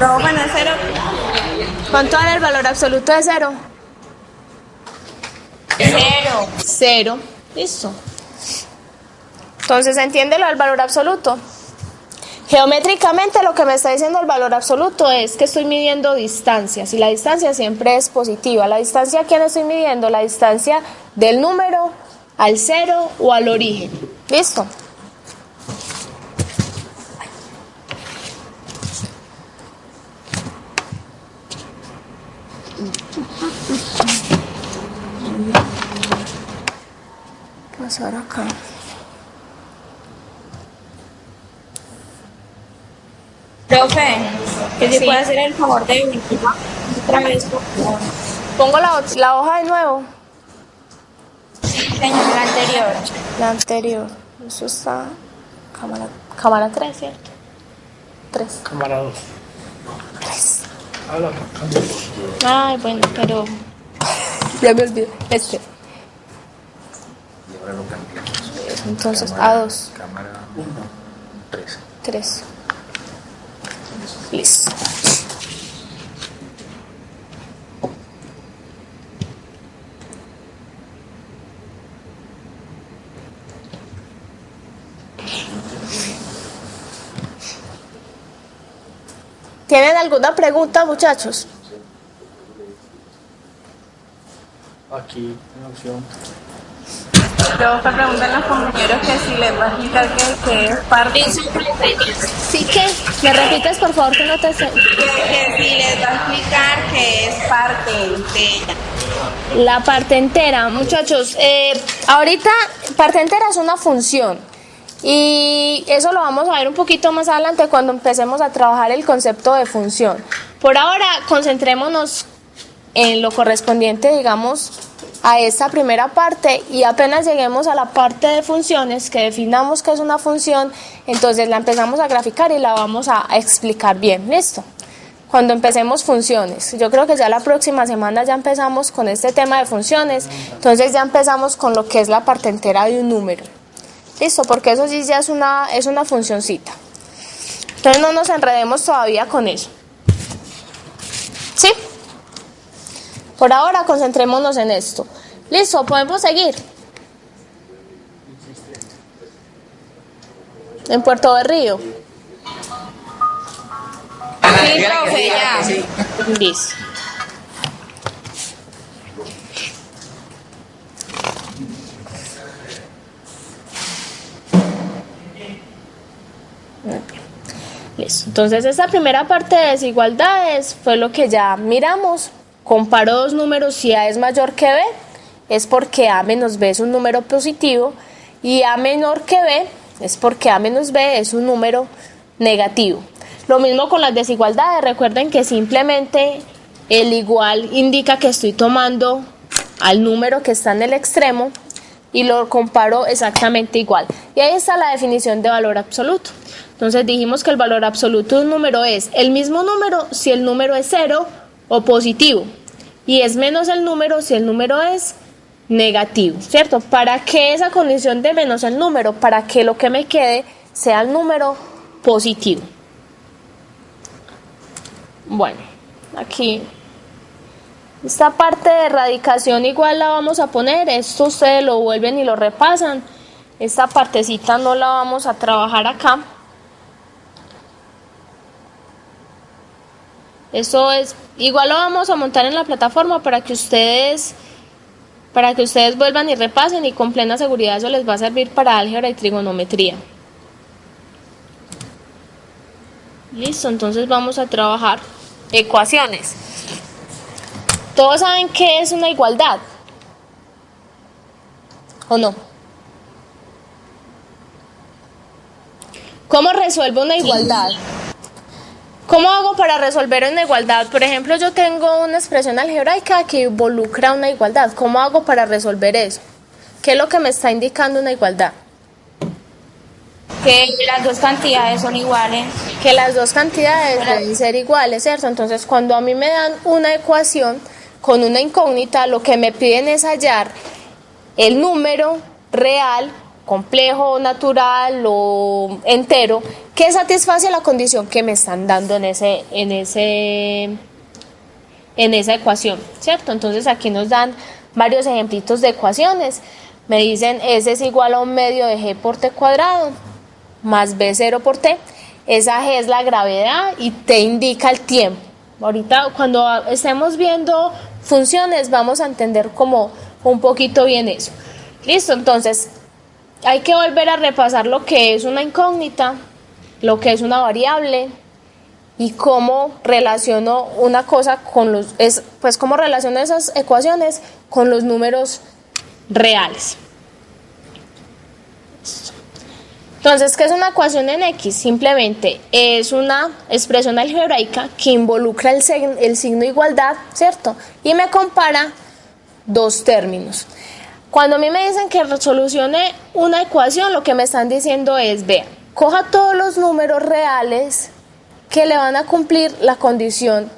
No, bueno, 0. ¿Cuánto vale el valor absoluto de 0? 0. 0. Listo. Entonces, ¿entiende lo del valor absoluto? Geométricamente lo que me está diciendo el valor absoluto es que estoy midiendo distancias y la distancia siempre es positiva. ¿La distancia a quién estoy midiendo? La distancia del número al 0 o al origen. ¿Listo? Pasar acá. Profe, que si Sí. puede hacer el favor de última otra vez, por favor. Pongo la hoja de nuevo. Señor, la anterior. La anterior. Eso está. Cámara 3, ¿cierto? 3. Cámara 2. 3. Habla. Ay, bueno, pero. Ya me olvidé. Entonces, A2. Cámara 1, 3. 3. Listo. ¿Tienen alguna pregunta, muchachos? Aquí, una opción. Luego te preguntan los compañeros que si les va a explicar que es parte. ¿Sí qué? ¿Me repites, por favor, que no te sé? Que si les va a explicar que es parte entera. La parte entera, muchachos. Ahorita, parte entera es una función. Y eso lo vamos a ver un poquito más adelante cuando empecemos a trabajar el concepto de función. Por ahora, concentrémonos en lo correspondiente, digamos, a esta primera parte, y apenas lleguemos a la parte de funciones, que definamos qué es una función, entonces la empezamos a graficar y la vamos a explicar bien. ¿Listo? Cuando empecemos funciones, yo creo que ya la próxima semana ya empezamos con este tema de funciones, entonces ya empezamos con lo que es la parte entera de un número. ¿Listo? Porque eso sí ya es una funcioncita. Entonces no nos enredemos todavía con eso. ¿Sí? Por ahora concentrémonos en esto. ¿Listo? ¿Podemos seguir? En Puerto Berrío. Sí, profe, ya. Listo. Listo. Entonces esta primera parte de desigualdades fue lo que ya miramos. Comparo dos números, si A es mayor que B, es porque A menos B es un número positivo, y A menor que B es porque A menos B es un número negativo. Lo mismo con las desigualdades, recuerden que simplemente el igual indica que estoy tomando al número que está en el extremo y lo comparo exactamente igual. Y ahí está la definición de valor absoluto. Entonces dijimos que el valor absoluto de un número es el mismo número si el número es cero o positivo, y es menos el número si el número es negativo, ¿cierto? ¿Para qué esa condición de menos el número? Para que lo que me quede sea el número positivo. Bueno, aquí esta parte de radicación igual la vamos a poner, esto ustedes lo vuelven y lo repasan, esta partecita no la vamos a trabajar acá. Eso es, igual lo vamos a montar en la plataforma para que ustedes vuelvan y repasen, y con plena seguridad eso les va a servir para álgebra y trigonometría. Listo, entonces vamos a trabajar ecuaciones. ¿Todos saben qué es una igualdad? ¿O no? ¿Cómo resuelvo una igualdad? ¿Cómo hago para resolver una igualdad? Por ejemplo, yo tengo una expresión algebraica que involucra una igualdad. ¿Cómo hago para resolver eso? ¿Qué es lo que me está indicando una igualdad? Que las dos cantidades son iguales. Que las dos cantidades deben ser iguales, ¿cierto? Entonces, cuando a mí me dan una ecuación con una incógnita, lo que me piden es hallar el número real, complejo, natural o entero, que satisface la condición que me están dando en esa ecuación, ¿cierto? Entonces aquí nos dan varios ejemplitos de ecuaciones. Me dicen S es igual a un medio de G por T cuadrado más B0 por T. Esa G es la gravedad y T indica el tiempo. Ahorita cuando estemos viendo funciones vamos a entender como un poquito bien eso. Listo, entonces hay que volver a repasar lo que es una incógnita, lo que es una variable y cómo relaciono una cosa con cómo relaciono esas ecuaciones con los números reales. Entonces, ¿qué es una ecuación en X? Simplemente es una expresión algebraica que involucra el signo igualdad, ¿cierto? Y me compara dos términos. Cuando a mí me dicen que solucione una ecuación, lo que me están diciendo es, vea, coja todos los números reales que le van a cumplir la condición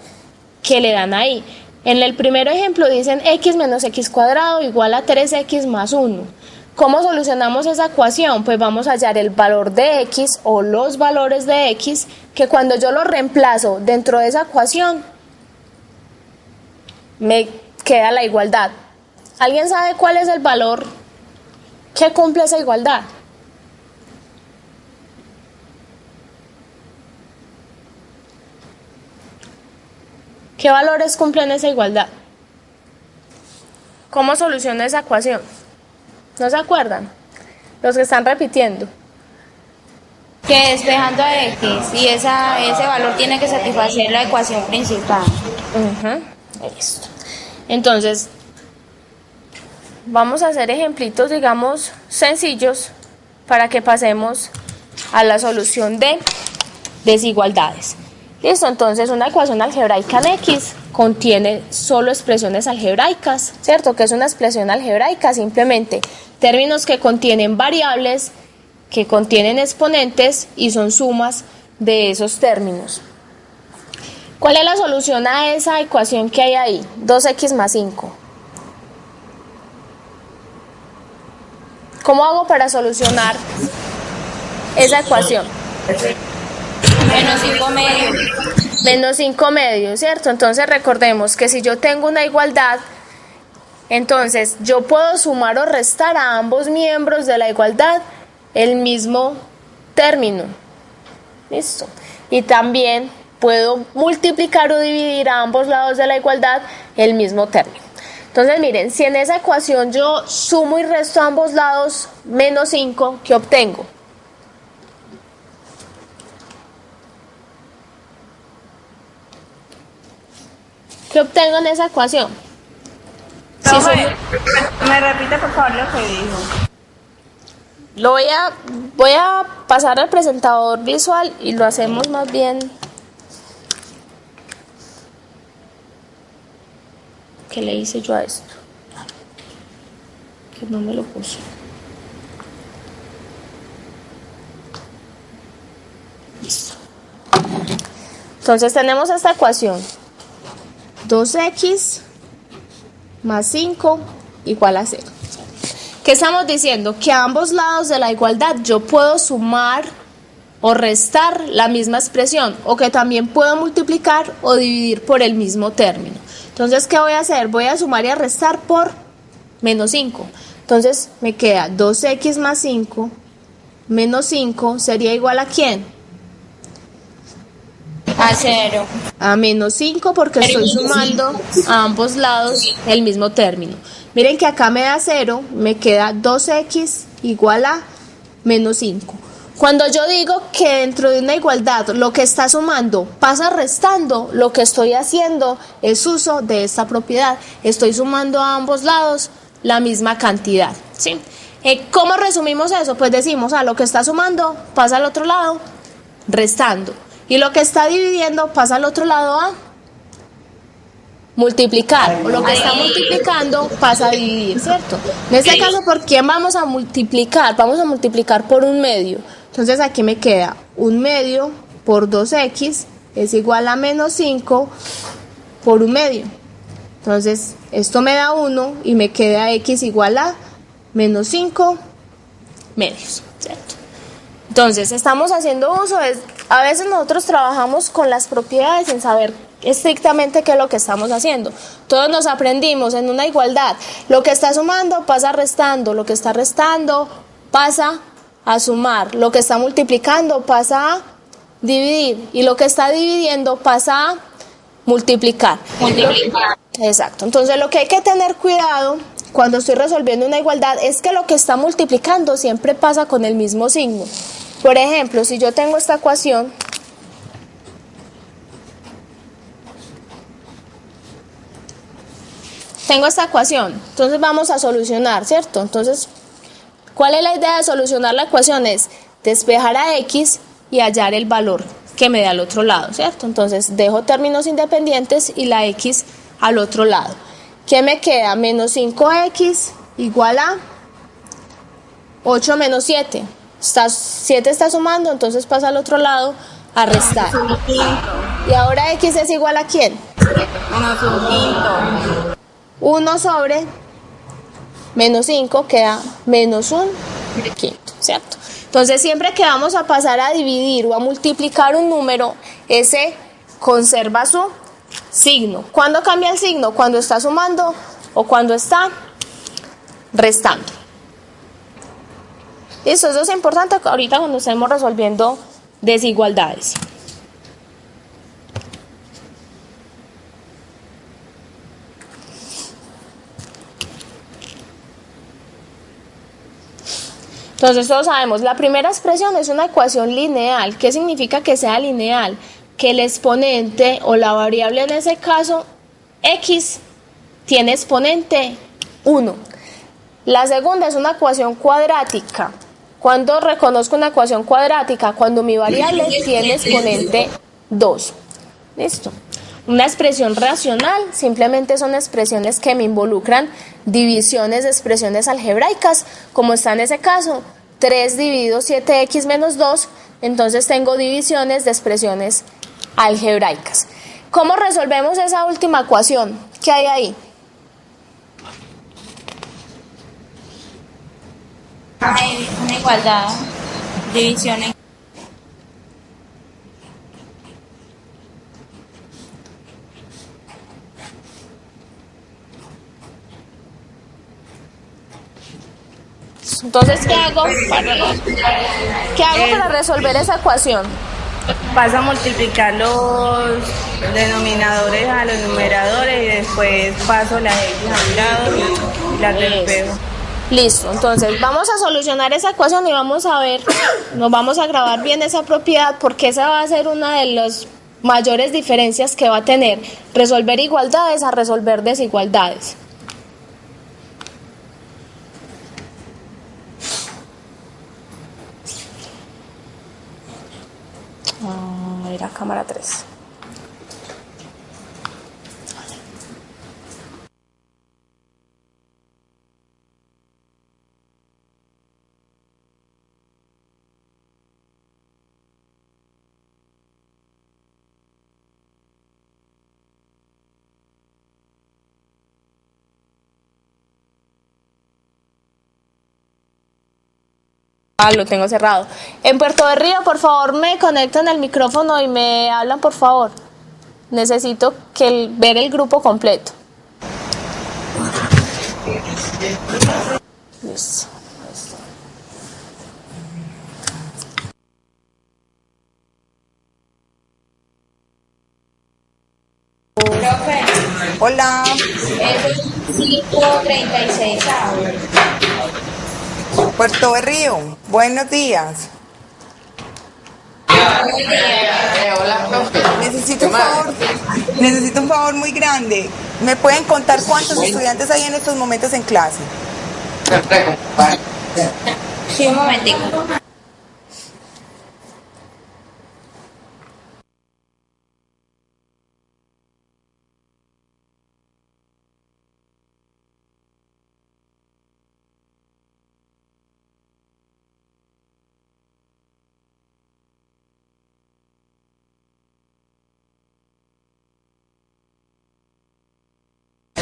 que le dan ahí. En el primer ejemplo dicen x menos x cuadrado igual a 3x más 1. ¿Cómo solucionamos esa ecuación? Pues vamos a hallar el valor de x o los valores de x, que cuando yo los reemplazo dentro de esa ecuación, me queda la igualdad. ¿Alguien sabe cuál es el valor que cumple esa igualdad? ¿Qué valores cumplen esa igualdad? ¿Cómo soluciona esa ecuación? ¿No se acuerdan? Los que están repitiendo. Que despejando a x y ese valor tiene que satisfacer la ecuación principal. Listo. Entonces, vamos a hacer ejemplitos, digamos, sencillos para que pasemos a la solución de desigualdades. Listo, entonces una ecuación algebraica en X contiene solo expresiones algebraicas, ¿cierto? ¿Qué es una expresión algebraica? Simplemente términos que contienen variables, que contienen exponentes y son sumas de esos términos. ¿Cuál es la solución a esa ecuación que hay ahí? 2x más 5. ¿Cómo hago para solucionar esa ecuación? Menos 5 medios. Menos 5 medios, ¿cierto? Entonces recordemos que si yo tengo una igualdad, entonces yo puedo sumar o restar a ambos miembros de la igualdad el mismo término. ¿Listo? Y también puedo multiplicar o dividir a ambos lados de la igualdad el mismo término. Entonces miren, si en esa ecuación yo sumo y resto a ambos lados menos 5, ¿qué obtengo? ¿Qué obtengo en esa ecuación? Me repite por favor lo que dijo. Voy a pasar al presentador visual y lo hacemos más bien. ¿Qué le hice yo a esto? Que no me lo puse. Listo. Entonces tenemos esta ecuación. 2x más 5 igual a 0. ¿Qué estamos diciendo? Que a ambos lados de la igualdad yo puedo sumar o restar la misma expresión, o que también puedo multiplicar o dividir por el mismo término. Entonces, ¿qué voy a hacer? Voy a sumar y a restar por menos 5. Entonces, me queda 2x más 5 menos 5 sería igual a ¿quién? A 0. A menos 5 porque estoy sumando a ambos lados el mismo término. Miren que acá me da 0, me queda 2x igual a menos 5. Cuando yo digo que dentro de una igualdad lo que está sumando pasa restando, lo que estoy haciendo es uso de esta propiedad. Estoy sumando a ambos lados la misma cantidad, ¿sí? ¿Cómo resumimos eso? Pues decimos, lo que está sumando pasa al otro lado restando. Y lo que está dividiendo pasa al otro lado a multiplicar. O lo que está multiplicando pasa a dividir, ¿cierto? En este caso, ¿por quién vamos a multiplicar? Vamos a multiplicar por 1/2. Entonces aquí me queda 1/2 por 2x es igual a menos 5 por 1/2. Entonces esto me da 1 y me queda x igual a menos 5 medios, ¿cierto? Entonces estamos haciendo uso de... A veces nosotros trabajamos con las propiedades sin saber estrictamente qué es lo que estamos haciendo. Todos nos aprendimos en una igualdad. Lo que está sumando pasa restando, lo que está restando pasa a sumar, lo que está multiplicando pasa a dividir y lo que está dividiendo pasa a multiplicar. Exacto. Entonces lo que hay que tener cuidado cuando estoy resolviendo una igualdad es que lo que está multiplicando siempre pasa con el mismo signo. Por ejemplo, si yo tengo esta ecuación, entonces vamos a solucionar, ¿cierto? Entonces, ¿cuál es la idea de solucionar la ecuación? Es despejar a x y hallar el valor que me da al otro lado, ¿cierto? Entonces, dejo términos independientes y la x al otro lado. ¿Qué me queda? Menos 5x igual a 8 menos 7. 7 está sumando, entonces pasa al otro lado a restar. Y ahora x es igual a ¿quién? Menos 1/5. 1 sobre menos 5 queda menos 1/5, ¿cierto? Entonces siempre que vamos a pasar a dividir o a multiplicar un número, ese conserva su signo. ¿Cuándo cambia el signo? Cuando está sumando o cuando está restando. Eso es importante ahorita cuando estemos resolviendo desigualdades. Entonces todos sabemos, la primera expresión es una ecuación lineal. ¿Qué significa que sea lineal? Que el exponente o la variable, en ese caso x, tiene exponente 1. La segunda es una ecuación cuadrática. ¿Cuándo reconozco una ecuación cuadrática? Cuando mi variable tiene exponente 2. Listo. Una expresión racional simplemente son expresiones que me involucran divisiones de expresiones algebraicas, como está en ese caso, 3 dividido 7x menos 2, entonces tengo divisiones de expresiones algebraicas. ¿Cómo resolvemos esa última ecuación? ¿Qué hay ahí? Hay una igualdad, divisiones. Entonces, ¿qué hago para resolver esa ecuación? Vas a multiplicar los denominadores a los numeradores y después paso las x a un lado y las despego. Listo, entonces vamos a solucionar esa ecuación y vamos a ver, nos vamos a grabar bien esa propiedad porque esa va a ser una de las mayores diferencias que va a tener resolver igualdades a resolver desigualdades. A ver a cámara 3. Lo tengo cerrado. En Puerto de Río, por favor, me conectan el micrófono y me hablan, por favor. Necesito ver el grupo completo. Listo. Profe. Hola. Es 5:36. Puerto de Río, buenos días. Hola, profe. Necesito un favor muy grande. ¿Me pueden contar cuántos estudiantes hay en estos momentos en clase? Sí, un momentico.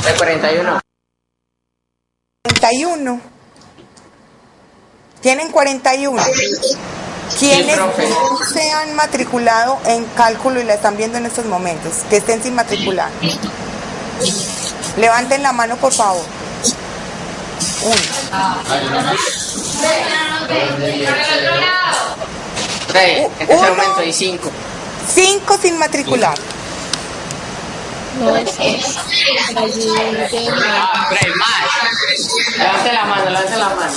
De 41. 41. ¿Tienen 41? ¿Quiénes se han matriculado en cálculo y la están viendo en estos momentos? Que estén sin matricular. Levanten la mano, por favor. 1. 3. Este es el aumento y 5. 5 sin matricular. No es 3 más. Levante la mano, levante la mano.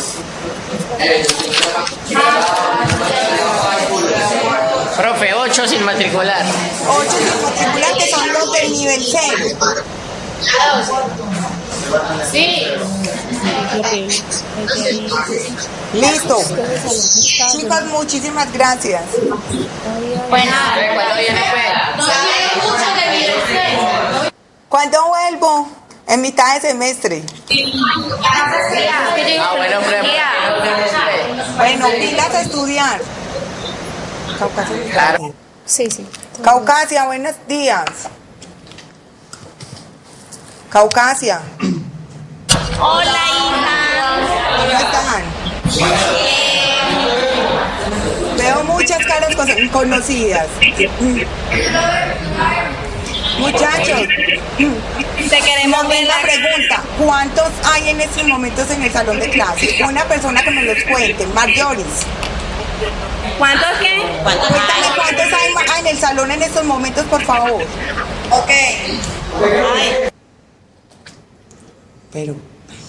Profe, 8 sin matricular. 8 sin matricular, que son los del nivel 0. Sí. Listo. Chicas, muchísimas gracias. Bueno, ¿Cuándo vuelvo? En mitad de semestre. Bueno, profe. Bueno, pilas a estudiar. Caucasia. Claro. Sí, sí. Caucasia, buenos días. Caucasia. hola, hija. ¿Cómo están? Veo muchas caras conocidas. Te Muchachos, queremos ver una pregunta. ¿Cuántos hay en estos momentos en el salón de clase? Una persona que me los cuente. Marjoris. ¿Cuántos qué? Cuéntame cuántos hay en el salón en estos momentos, por favor. Ok.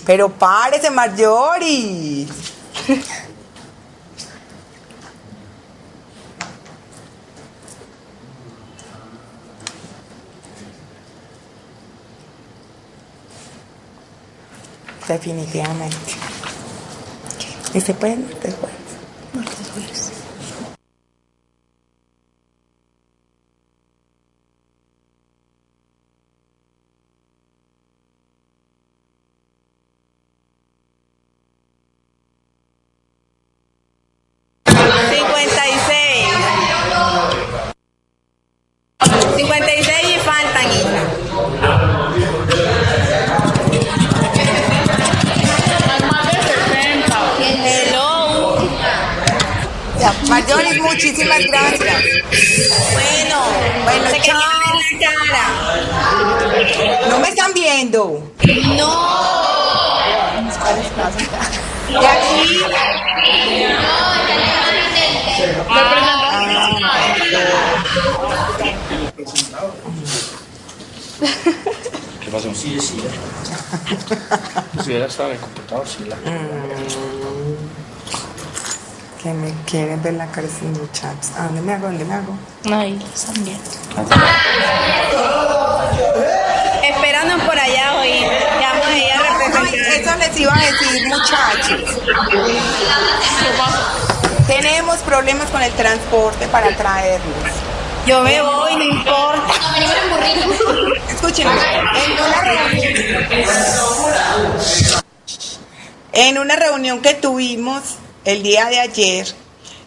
Pero párese, Marjoris. Definitivamente. ¿Y se pueden después? Muchas gracias. Bueno, chao. No me están viendo. No. De aquí. ¿Qué pasó? Sí. Si hubiera estado en el computador, sí. Que me quieren ver la cara de estos muchachos. ¿A dónde me hago? Ahí, están viendo. Espéranos por allá hoy. Vamos a ir a representar. Eso les iba a decir, muchachos. Tenemos problemas con el transporte para traerlos. Yo me voy, no importa. Escúchenme, en una reunión que tuvimos el día de ayer,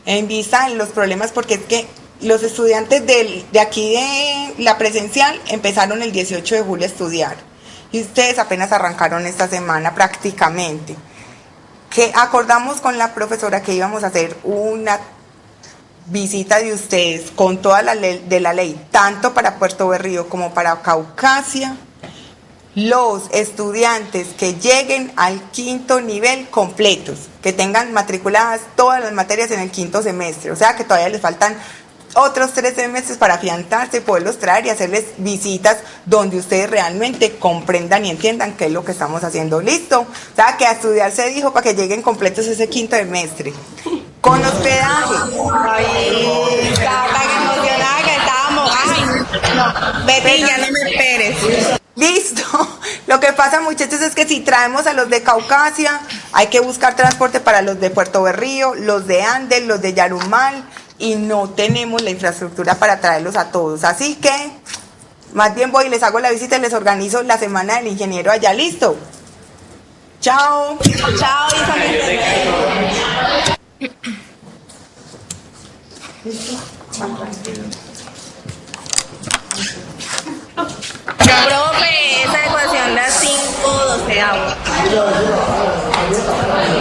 en vista de los problemas, porque es que los estudiantes de aquí de la presencial empezaron el 18 de julio a estudiar y ustedes apenas arrancaron esta semana prácticamente, que acordamos con la profesora que íbamos a hacer una visita de ustedes con toda la ley, tanto para Puerto Berrío como para Caucasia, los estudiantes que lleguen al 5º nivel completos, que tengan matriculadas todas las materias en el 5º semestre, o sea que todavía les faltan otros 3 semestres para afianzarse, poderlos traer y hacerles visitas donde ustedes realmente comprendan y entiendan qué es lo que estamos haciendo. ¿Listo? O sea que a estudiar se dijo para que lleguen completos ese 5º semestre. Con hospedaje. Ay, estaba tan emocionada que estábamos. Ay, no, Betty, ya no me esperes. Listo. Lo que pasa, muchachos, es que si traemos a los de Caucasia, hay que buscar transporte para los de Puerto Berrío, los de Andes, los de Yarumal, y no tenemos la infraestructura para traerlos a todos. Así que, más bien voy y les hago la visita y les organizo la semana del ingeniero allá. ¿Listo? Chao. Chao, Profe, esa ecuación da 5/12.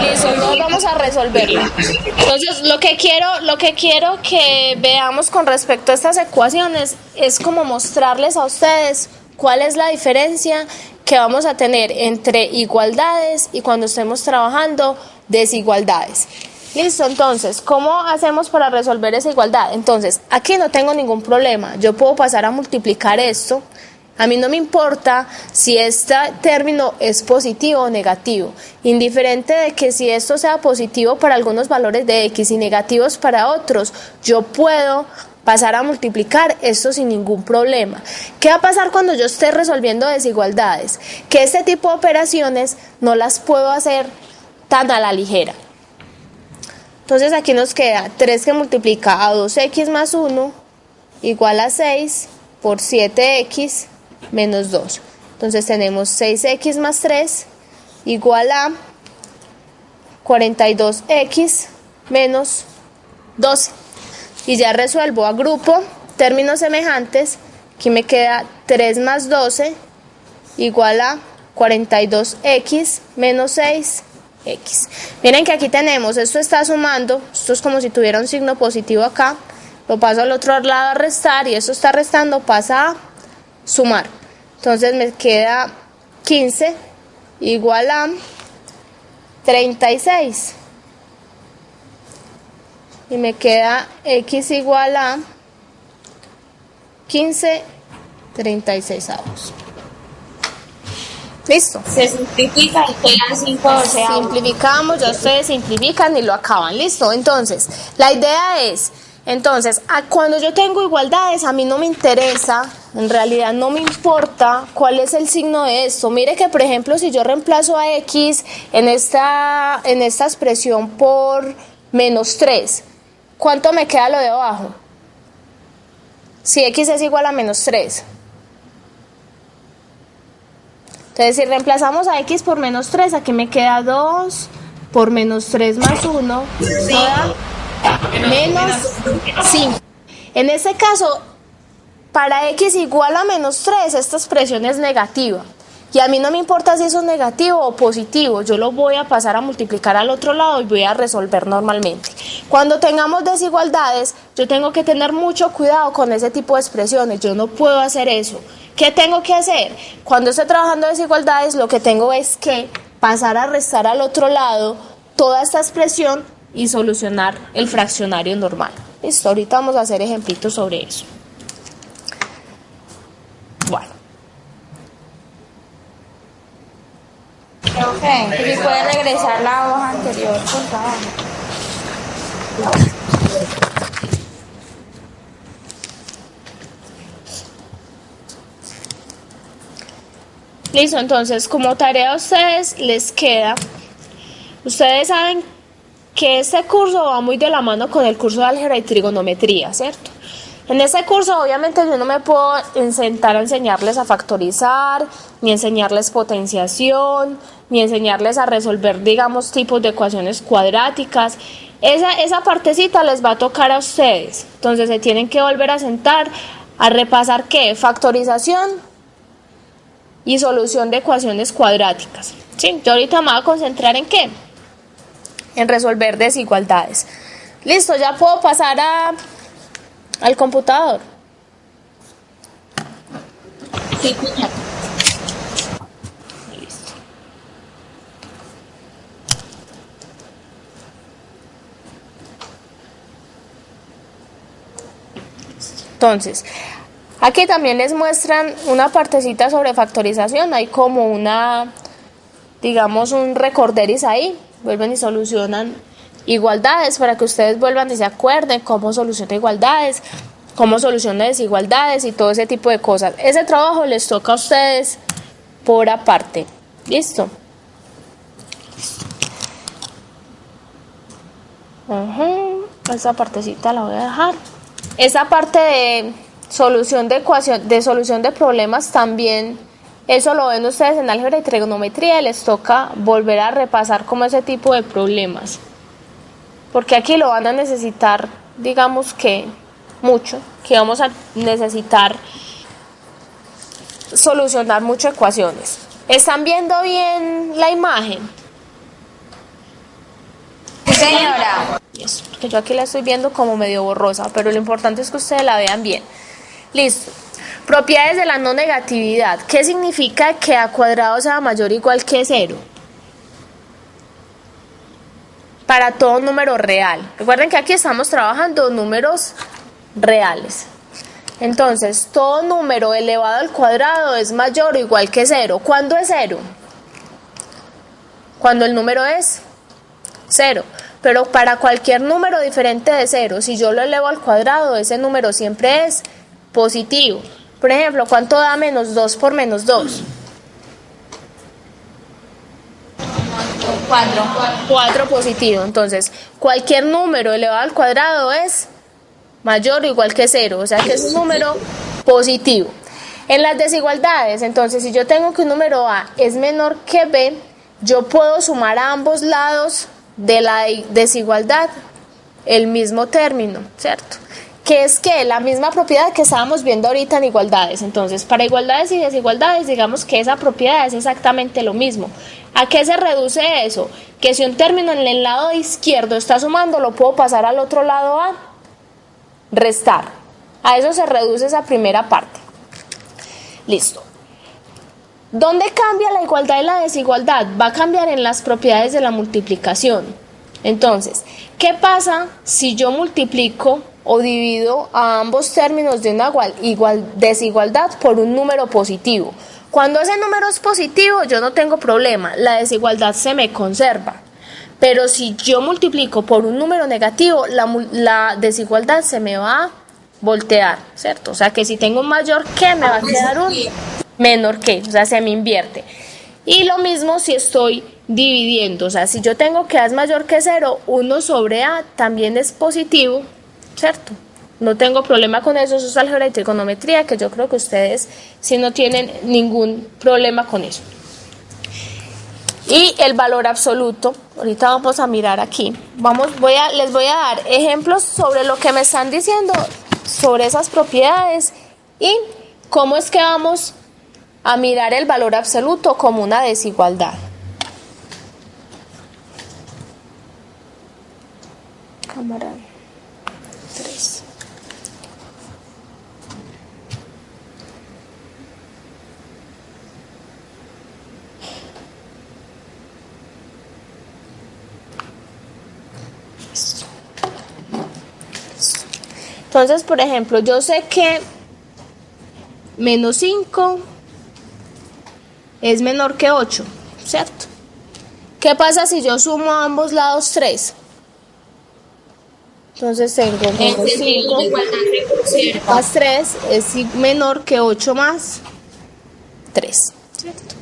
Listo, entonces vamos a resolverla. Entonces, lo que quiero que veamos con respecto a estas ecuaciones es como mostrarles a ustedes cuál es la diferencia que vamos a tener entre igualdades y cuando estemos trabajando desigualdades. Listo, entonces, ¿cómo hacemos para resolver esa igualdad? Entonces, aquí no tengo ningún problema, yo puedo pasar a multiplicar esto. A mí no me importa si este término es positivo o negativo, indiferente de que si esto sea positivo para algunos valores de X y negativos para otros, yo puedo pasar a multiplicar esto sin ningún problema. ¿Qué va a pasar cuando yo esté resolviendo desigualdades? Que este tipo de operaciones no las puedo hacer tan a la ligera. Entonces aquí nos queda 3 que multiplica a 2x más 1 igual a 6 por 7x menos 2. Entonces tenemos 6x más 3 igual a 42x menos 12. Y ya resuelvo, agrupo términos semejantes. Aquí me queda 3 más 12 igual a 42x menos 6x. Miren que aquí tenemos, esto está sumando, esto es como si tuviera un signo positivo acá, lo paso al otro lado a restar y esto está restando, pasa a sumar. Entonces me queda 15 igual a 36 y me queda x igual a 15 36avos. Listo. Se simplifica y quedan 5/12. Simplificamos, ya ustedes simplifican y lo acaban. Listo. Entonces, la idea es, cuando yo tengo igualdades, a mí no me interesa, en realidad no me importa cuál es el signo de esto. Mire que, por ejemplo, si yo reemplazo a x en esta expresión por menos 3, ¿cuánto me queda lo de abajo? Si x es igual a menos 3. Entonces, si reemplazamos a x por menos 3, aquí me queda 2 por menos 3 más 1, menos 5. En este caso, para x igual a menos 3, esta expresión es negativa. Y a mí no me importa si eso es negativo o positivo, yo lo voy a pasar a multiplicar al otro lado y voy a resolver normalmente. Cuando tengamos desigualdades, yo tengo que tener mucho cuidado con ese tipo de expresiones. Yo no puedo hacer eso. ¿Qué tengo que hacer? Cuando estoy trabajando desigualdades, lo que tengo es que pasar a restar al otro lado toda esta expresión y solucionar el fraccionario normal. Listo, ahorita vamos a hacer ejemplitos sobre eso. Bueno. Profe, si puede regresar la hoja anterior, por favor. Listo, entonces como tarea a ustedes les queda, ustedes saben que este curso va muy de la mano con el curso de álgebra y trigonometría, ¿cierto? En este curso obviamente yo no me puedo sentar a enseñarles a factorizar, ni enseñarles potenciación, ni enseñarles a resolver, digamos, tipos de ecuaciones cuadráticas. Esa partecita les va a tocar a ustedes. Entonces se tienen que volver a sentar a repasar ¿qué? Factorización y solución de ecuaciones cuadráticas. ¿Sí? Yo ahorita me voy a concentrar ¿en qué? En resolver desigualdades. Listo, ya puedo pasar al computador. Sí, señor. Listo. Entonces, aquí también les muestran una partecita sobre factorización. Hay como una, digamos, un recorderis ahí. Vuelven y solucionan igualdades para que ustedes vuelvan y se acuerden cómo soluciona igualdades, cómo soluciona desigualdades y todo ese tipo de cosas. Ese trabajo les toca a ustedes por aparte. ¿Listo? Esa partecita la voy a dejar. Esa parte de solución de ecuación, de solución de problemas también, eso lo ven ustedes en álgebra y trigonometría, les toca volver a repasar como ese tipo de problemas. Porque aquí lo van a necesitar, digamos que mucho, que vamos a necesitar solucionar muchas ecuaciones. ¿Están viendo bien la imagen? Sí, señora. Eso, porque yo aquí la estoy viendo como medio borrosa, pero lo importante es que ustedes la vean bien. Listo. Propiedades de la no negatividad. ¿Qué significa que a cuadrado sea mayor o igual que 0? Para todo número real. Recuerden que aquí estamos trabajando números reales. Entonces, todo número elevado al cuadrado es mayor o igual que 0. ¿Cuándo es 0? Cuando el número es 0. Pero para cualquier número diferente de 0, si yo lo elevo al cuadrado, ese número siempre es positivo. Por ejemplo, ¿cuánto da menos 2 por menos 2? 4. 4 positivo. Entonces, cualquier número elevado al cuadrado es mayor o igual que 0. O sea que es un número positivo. En las desigualdades, entonces, si yo tengo que un número A es menor que B, yo puedo sumar a ambos lados de la desigualdad el mismo término, ¿cierto? Que es que la misma propiedad que estábamos viendo ahorita en igualdades. Entonces, para igualdades y desigualdades, digamos que esa propiedad es exactamente lo mismo. ¿A qué se reduce eso? Que si un término en el lado izquierdo está sumando, lo puedo pasar al otro lado a restar. A eso se reduce esa primera parte. Listo. ¿Dónde cambia la igualdad y la desigualdad? Va a cambiar en las propiedades de la multiplicación. Entonces, ¿qué pasa si yo multiplico o divido a ambos términos de una desigualdad por un número positivo? Cuando ese número es positivo, yo no tengo problema, la desigualdad se me conserva. Pero si yo multiplico por un número negativo, la desigualdad se me va a voltear, ¿cierto? O sea que si tengo un mayor que, me va a quedar un menor que, o sea, se me invierte. Y lo mismo si estoy dividiendo, o sea, si yo tengo que A es mayor que 0, 1 sobre A también es positivo, ¿cierto? No tengo problema con eso, eso es álgebra y trigonometría, que yo creo que ustedes sí no tienen ningún problema con eso. Y el valor absoluto, ahorita vamos a mirar aquí, les voy a dar ejemplos sobre lo que me están diciendo, sobre esas propiedades y cómo es que vamos a mirar el valor absoluto como una desigualdad. Cámara 3. Entonces, por ejemplo, yo sé que menos 5 es menor que 8, ¿cierto? ¿Qué pasa si yo sumo a ambos lados 3? Entonces tengo menos 5 más 3 es menor que 8 más 3, ¿cierto?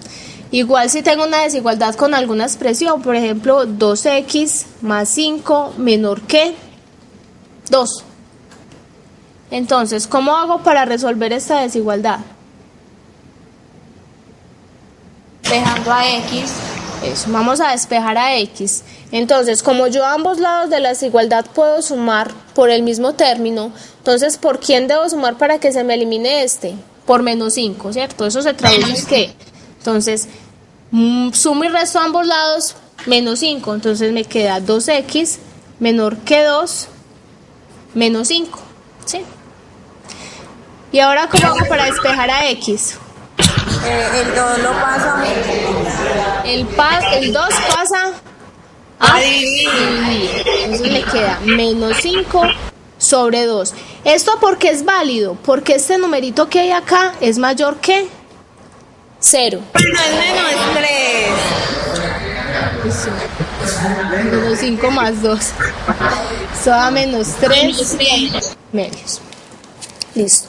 Igual si tengo una desigualdad con alguna expresión, por ejemplo, 2x más 5 menor que 2. Entonces, ¿cómo hago para resolver esta desigualdad? Despejando a X. Eso, vamos a despejar a X. Entonces, como yo a ambos lados de la desigualdad puedo sumar por el mismo término, entonces, ¿por quién debo sumar para que se me elimine este? Por menos 5, ¿cierto? Eso se traduce en ¿qué? Entonces, sumo y resto a ambos lados, menos 5. Entonces me queda 2x menor que 2 menos 5, ¿sí? ¿Y ahora cómo hago para despejar a X? El 2 lo pasa El 2 pasa a dividir. Entonces me queda menos 5 sobre 2. ¿Esto por qué es válido? Porque este numerito que hay acá es mayor que 0. No es menos 3. Eso. Menos 5 más 2. Eso da menos 3 medios. Listo.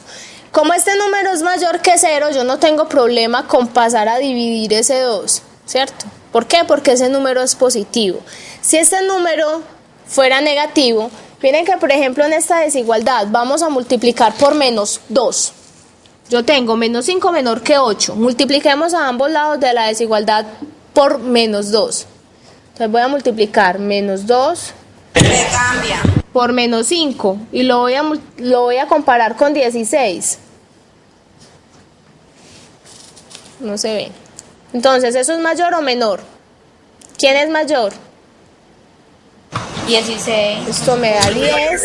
Como este número es mayor que 0, yo no tengo problema con pasar a dividir ese 2, ¿cierto? ¿Por qué? Porque ese número es positivo. Si este número fuera negativo, miren que por ejemplo en esta desigualdad vamos a multiplicar por menos 2. Yo tengo menos 5 menor que 8. Multipliquemos a ambos lados de la desigualdad por menos 2. Entonces voy a multiplicar menos 2 por menos 5 y lo voy a comparar con 16. No se ve. Entonces, ¿eso es mayor o menor? ¿Quién es mayor? 16. Esto me da 10.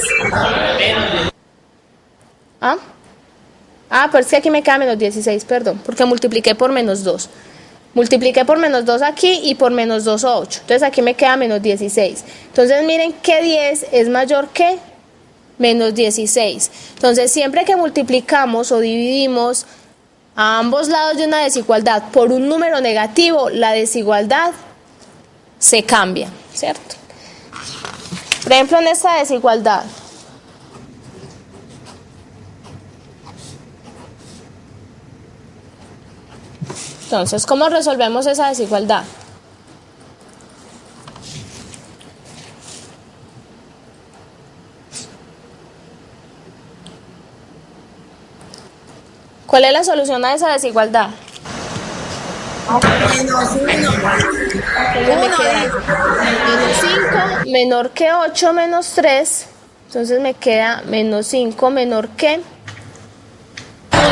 ¿Ah? Pero es que aquí me queda menos 16, perdón, porque multipliqué por menos 2. Multipliqué por menos 2 aquí y por menos 2 8. Entonces aquí me queda menos 16. Entonces miren que 10 es mayor que menos 16. Entonces siempre que multiplicamos o dividimos a ambos lados de una desigualdad por un número negativo, la desigualdad se cambia, ¿cierto? Por ejemplo, en esta desigualdad. Entonces, ¿cómo resolvemos esa desigualdad? ¿Cuál es la solución a esa desigualdad? Menos 1. Entonces me queda menos 5 menor que 8 menos 3. Entonces me queda menos 5 menor que 1.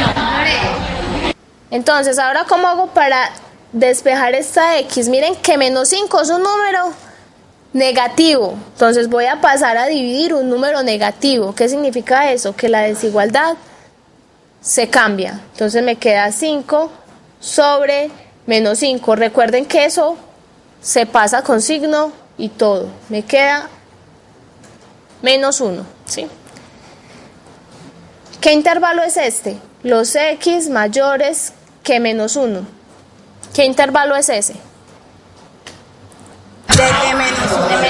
Entonces, ahora ¿cómo hago para despejar esta X? Miren que menos 5 es un número negativo. Entonces voy a pasar a dividir un número negativo. ¿Qué significa eso? Que la desigualdad se cambia. Entonces me queda 5 sobre menos 5. Recuerden que eso se pasa con signo y todo. Me queda menos 1, ¿sí? ¿Qué intervalo es este? Los X mayores que menos 1. ¿Qué intervalo es ese? Desde menos 1 a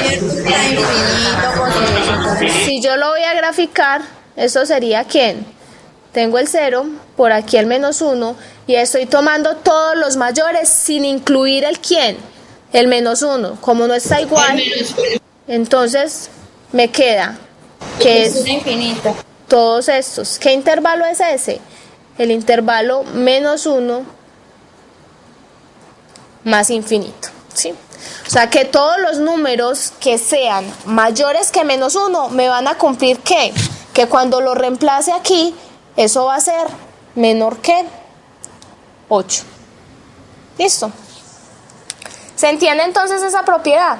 infinito. Si yo lo voy a graficar, eso sería ¿quién? Tengo el 0, por aquí el menos 1, y estoy tomando todos los mayores sin incluir el ¿quién? El menos 1. Como no está igual, entonces me queda que es infinito. Todos estos. ¿Qué intervalo es ese? El intervalo menos 1 más infinito, ¿sí? O sea que todos los números que sean mayores que menos 1 me van a cumplir ¿qué? Que cuando lo reemplace aquí, eso va a ser menor que 8. ¿Listo? ¿Se entiende entonces esa propiedad?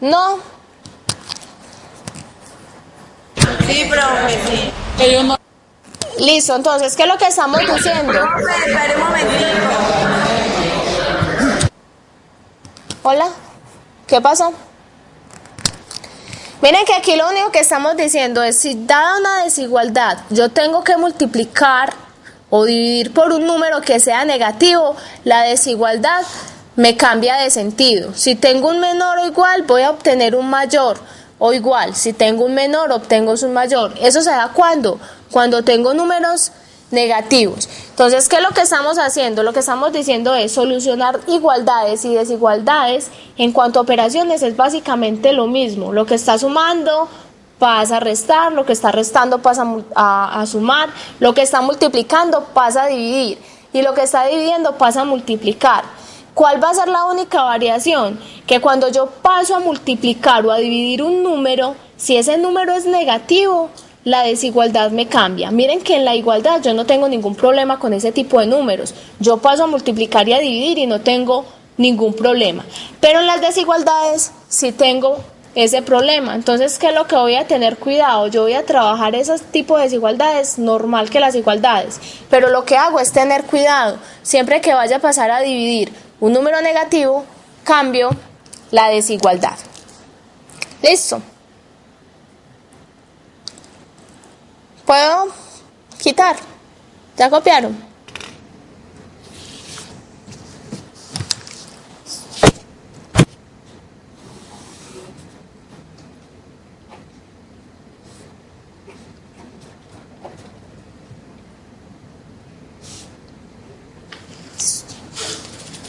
No. Sí, profe, sí. Ellos no. Listo, entonces, ¿qué es lo que estamos diciendo? Profe, espere un momentico. Hola, ¿qué pasó? Miren que aquí lo único que estamos diciendo es si dada una desigualdad yo tengo que multiplicar o dividir por un número que sea negativo, la desigualdad me cambia de sentido. Si tengo un menor o igual, voy a obtener un mayor o igual. Si tengo un menor, obtengo un mayor. ¿Eso se da cuándo? Cuando tengo números negativos. Entonces, ¿qué es lo que estamos haciendo? Lo que estamos diciendo es solucionar igualdades y desigualdades en cuanto a operaciones es básicamente lo mismo. Lo que está sumando pasa a restar, lo que está restando pasa a sumar, lo que está multiplicando pasa a dividir y lo que está dividiendo pasa a multiplicar. ¿Cuál va a ser la única variación? Que cuando yo paso a multiplicar o a dividir un número, si ese número es negativo, la desigualdad me cambia. Miren que en la igualdad yo no tengo ningún problema con ese tipo de números. Yo paso a multiplicar y a dividir y no tengo ningún problema. Pero en las desigualdades sí tengo ese problema. Entonces, ¿qué es lo que voy a tener cuidado? Yo voy a trabajar esos tipos de desigualdades normal que las igualdades. Pero lo que hago es tener cuidado. Siempre que vaya a pasar a dividir un número negativo, cambio la desigualdad. ¿Listo? ¿Puedo quitar? ¿Ya copiaron?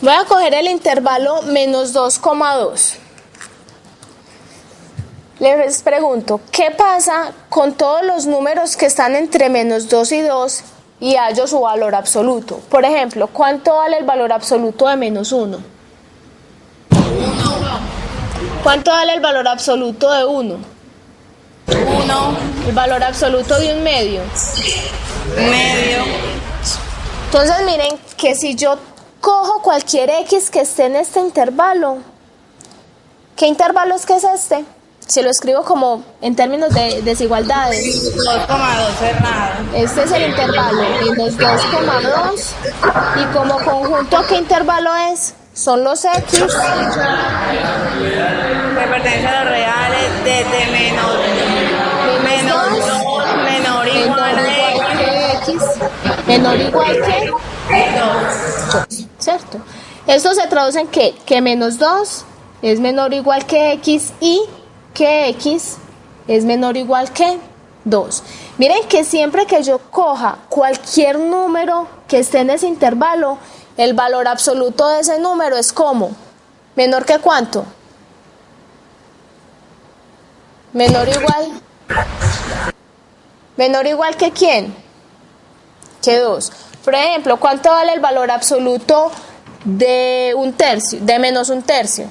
Voy a coger el intervalo menos 2,2. Les pregunto, ¿qué pasa con todos los números que están entre menos 2 y 2 y hallo su valor absoluto? Por ejemplo, ¿cuánto vale el valor absoluto de menos 1? 1. ¿Cuánto vale el valor absoluto de 1? 1. ¿El valor absoluto de un medio? Medio. Entonces miren que si yo cojo cualquier X que esté en este intervalo, ¿qué intervalo es que es este? Si lo escribo como en términos de desigualdades. 2,2 cerrado. Este es el intervalo, menos 2,2. Y como conjunto, ¿qué intervalo es? Son los X. Que pertenece a los reales desde menos 2, menor igual que X. Menor igual que 2. ¿Cierto? Esto se traduce en que menos 2 es menor o igual que X y que X es menor o igual que 2. Miren que siempre que yo coja cualquier número que esté en ese intervalo, el valor absoluto de ese número es como menor que ¿cuánto? Menor o igual. Menor o igual que ¿quién? Que 2. Por ejemplo, ¿cuánto vale el valor absoluto de un tercio, de menos un tercio?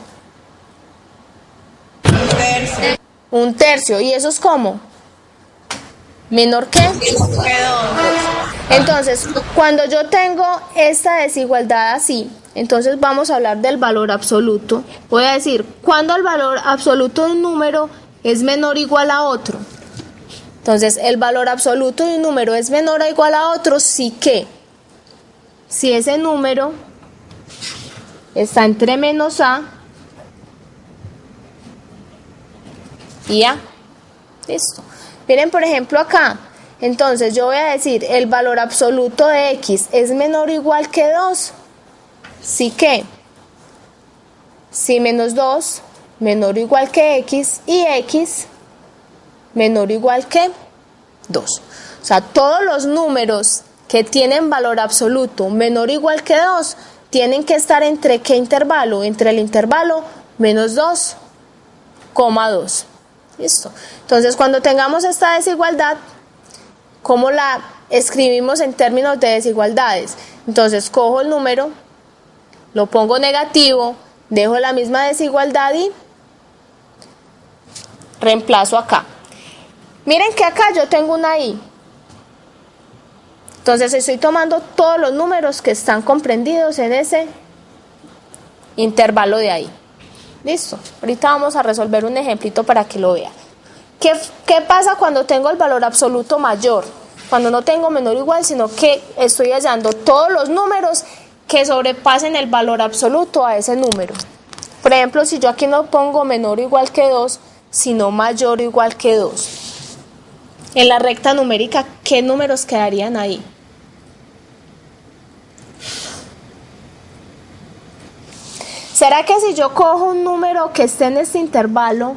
Un tercio. ¿Y eso es cómo? ¿Menor que? Entonces, cuando yo tengo esta desigualdad así, entonces vamos a hablar del valor absoluto. Voy a decir, ¿cuándo el valor absoluto de un número es menor o igual a otro? Entonces, el valor absoluto de un número es menor o igual a otro, sí que, si ese número está entre menos a y a. Listo. Miren, por ejemplo, acá. Entonces, yo voy a decir, el valor absoluto de X es menor o igual que 2. Sí que, si menos 2, menor o igual que X, y X, menor o igual que 2. O sea, todos los números que tienen valor absoluto menor o igual que 2, tienen que estar entre ¿qué intervalo? Entre el intervalo menos 2,2. Listo. Entonces, cuando tengamos esta desigualdad, ¿cómo la escribimos en términos de desigualdades? Entonces, cojo el número, lo pongo negativo, dejo la misma desigualdad y reemplazo acá. Miren que acá yo tengo una I. Entonces, estoy tomando todos los números que están comprendidos en ese intervalo de ahí. Listo. Ahorita vamos a resolver un ejemplito para que lo vean. ¿Qué pasa cuando tengo el valor absoluto mayor? Cuando no tengo menor o igual, sino que estoy hallando todos los números que sobrepasen el valor absoluto a ese número. Por ejemplo, si yo aquí no pongo menor o igual que 2, sino mayor o igual que 2. En la recta numérica, ¿qué números quedarían ahí? ¿Será que si yo cojo un número que esté en este intervalo,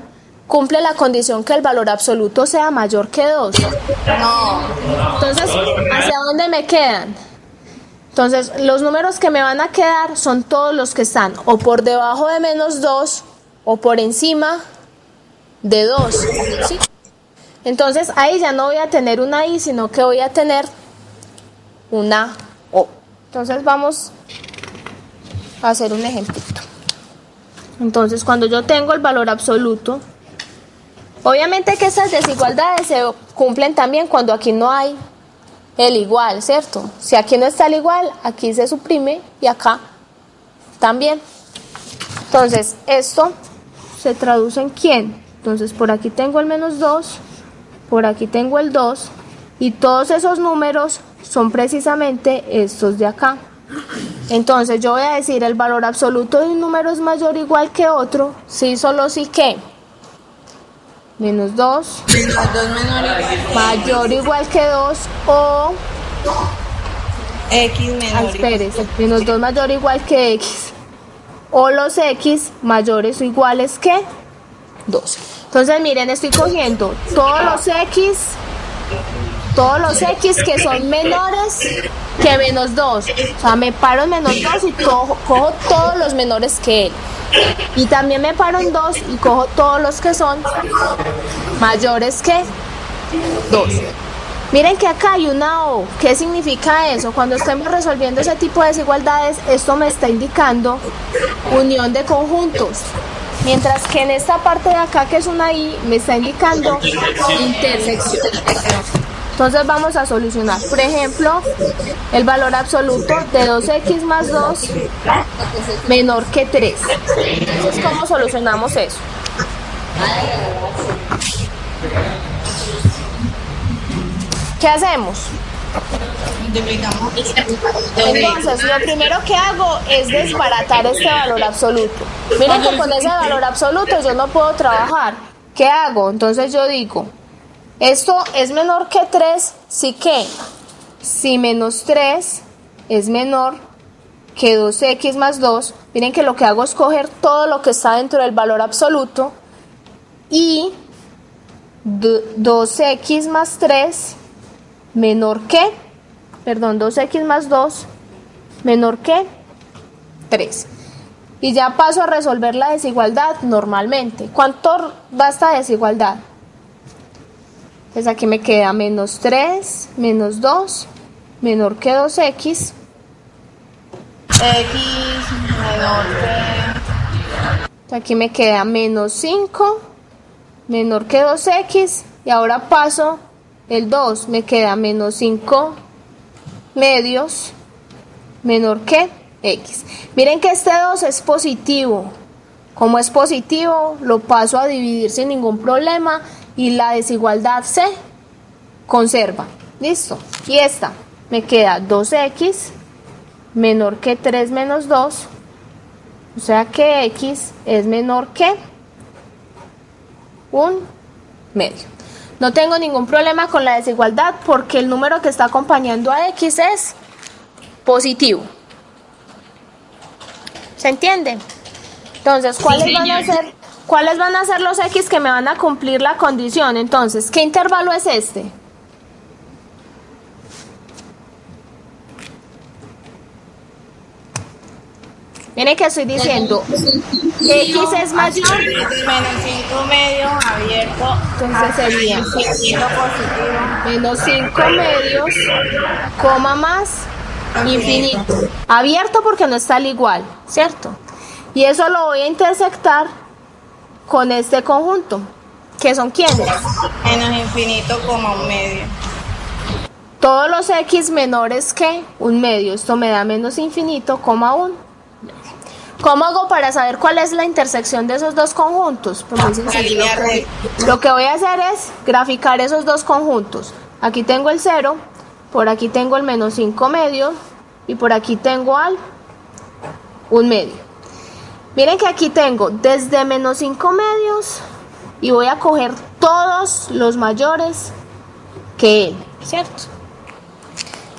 cumple la condición que el valor absoluto sea mayor que 2? No. Entonces, ¿hacia dónde me quedan? Entonces, los números que me van a quedar son todos los que están o por debajo de menos 2 o por encima de 2. ¿Sí? Entonces, ahí ya no voy a tener una I, sino que voy a tener una O. Entonces, vamos a hacer un ejemplito. Entonces, cuando yo tengo el valor absoluto, obviamente que esas desigualdades se cumplen también cuando aquí no hay el igual, ¿cierto? Si aquí no está el igual, aquí se suprime y acá también. Entonces, esto se traduce en ¿quién? Entonces, por aquí tengo el menos 2, por aquí tengo el 2, y todos esos números son precisamente estos de acá. Entonces, yo voy a decir el valor absoluto de un número es mayor o igual que otro, sí, solo sí que menos 2 mayor o igual que 2 o X menor. Espérese, menos 2 mayor o igual que X o los X mayores o iguales que 2. Entonces miren, estoy cogiendo todos los X que son menores que menos 2. O sea, me paro en menos 2 y cojo todos los menores que él. Y también me paro en 2 y cojo todos los que son mayores que 2. Miren que acá hay una O. ¿Qué significa eso? Cuando estemos resolviendo ese tipo de desigualdades, esto me está indicando unión de conjuntos. Mientras que en esta parte de acá, que es una I, me está indicando intersección. Entonces vamos a solucionar. Por ejemplo, el valor absoluto de 2x más 2 menor que 3. Entonces, ¿cómo solucionamos eso? ¿Qué hacemos? Multiplicamos. Entonces, lo primero que hago es desbaratar este valor absoluto. Miren que con ese valor absoluto yo no puedo trabajar. ¿Qué hago? Entonces yo digo, esto es menor que 3, sí que, si menos 3 es menor que 2x más 2, miren que lo que hago es coger todo lo que está dentro del valor absoluto y 2x más 3 menor que, 2x más 2 menor que 3. Y ya paso a resolver la desigualdad normalmente. ¿Cuánto da esta desigualdad? Pues aquí me queda menos 3, menos 2, menor que 2x. X menor que... Aquí me queda menos 5, menor que 2x. Y ahora paso el 2, me queda menos 5 medios, menor que x. Miren que este 2 es positivo. Como es positivo, lo paso a dividir sin ningún problema y la desigualdad se conserva. ¿Listo? Y esta me queda 2x menor que 3 menos 2. O sea que x es menor que 1 medio. No tengo ningún problema con la desigualdad porque el número que está acompañando a x es positivo. ¿Se entiende? Entonces, ¿cuáles van a ser los x que me van a cumplir la condición? Entonces, ¿qué intervalo es este? Miren que estoy diciendo, x es mayor, menos 5 medios abierto. entonces sería menos 5 medios, coma más, infinito. Abierto porque no está al igual, ¿cierto? Y eso lo voy a intersectar con este conjunto, que son ¿quiénes? Menos infinito, coma un medio. Todos los x menores que un medio. Esto me da menos infinito, coma 1. ¿Cómo hago para saber cuál es la intersección de esos dos conjuntos? Pues muy sencillo. Lo que voy a hacer es graficar esos dos conjuntos. Aquí tengo el 0, por aquí tengo el menos 5 medios y por aquí tengo al 1 medio. Miren que aquí tengo desde menos 5 medios y voy a coger todos los mayores que él, ¿cierto?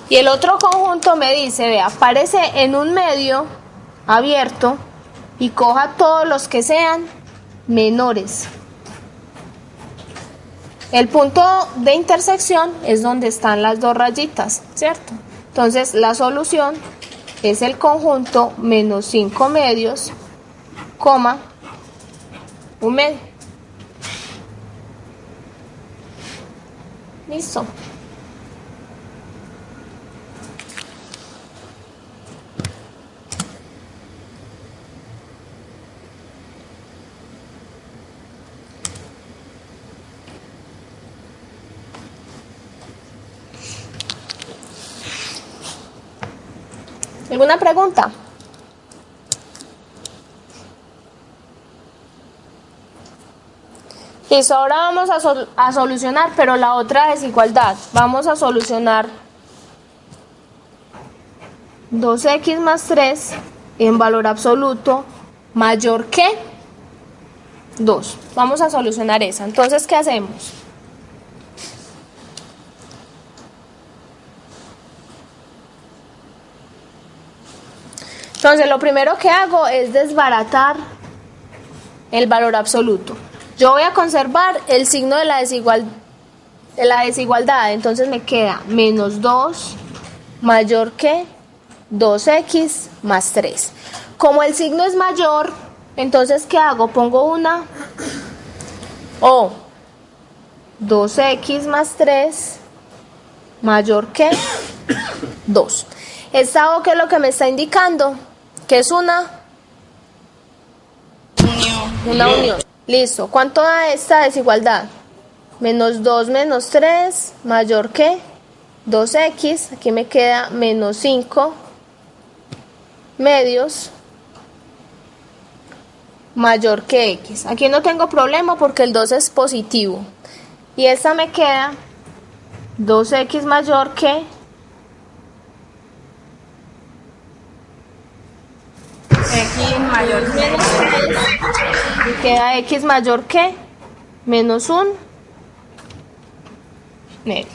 Y el otro conjunto me dice, vea, aparece en 1 medio abierto y coja todos los que sean menores. El punto de intersección es donde están las dos rayitas, ¿cierto? Entonces la solución es el conjunto menos 5 medios, coma, 1 medio. Listo. ¿Alguna pregunta? Listo, ahora vamos a solucionar, pero la otra desigualdad. Vamos a solucionar 2x más 3 en valor absoluto mayor que 2. Vamos a solucionar esa. Entonces, ¿qué hacemos? Entonces, lo primero que hago es desbaratar el valor absoluto. Yo voy a conservar el signo de la desigualdad, entonces me queda menos 2 mayor que 2x más 3. Como el signo es mayor, entonces ¿qué hago? Pongo una o 2x más 3 mayor que 2. Esta O, ¿qué es lo que me está indicando? Que es una unión. Listo. ¿Cuánto da esta desigualdad? Menos 2 menos 3 mayor que 2x. Aquí me queda menos 5 medios mayor que x. Aquí no tengo problema porque el 2 es positivo. Y esta me queda 2x mayor que X mayor que y queda x mayor que menos 1 medio.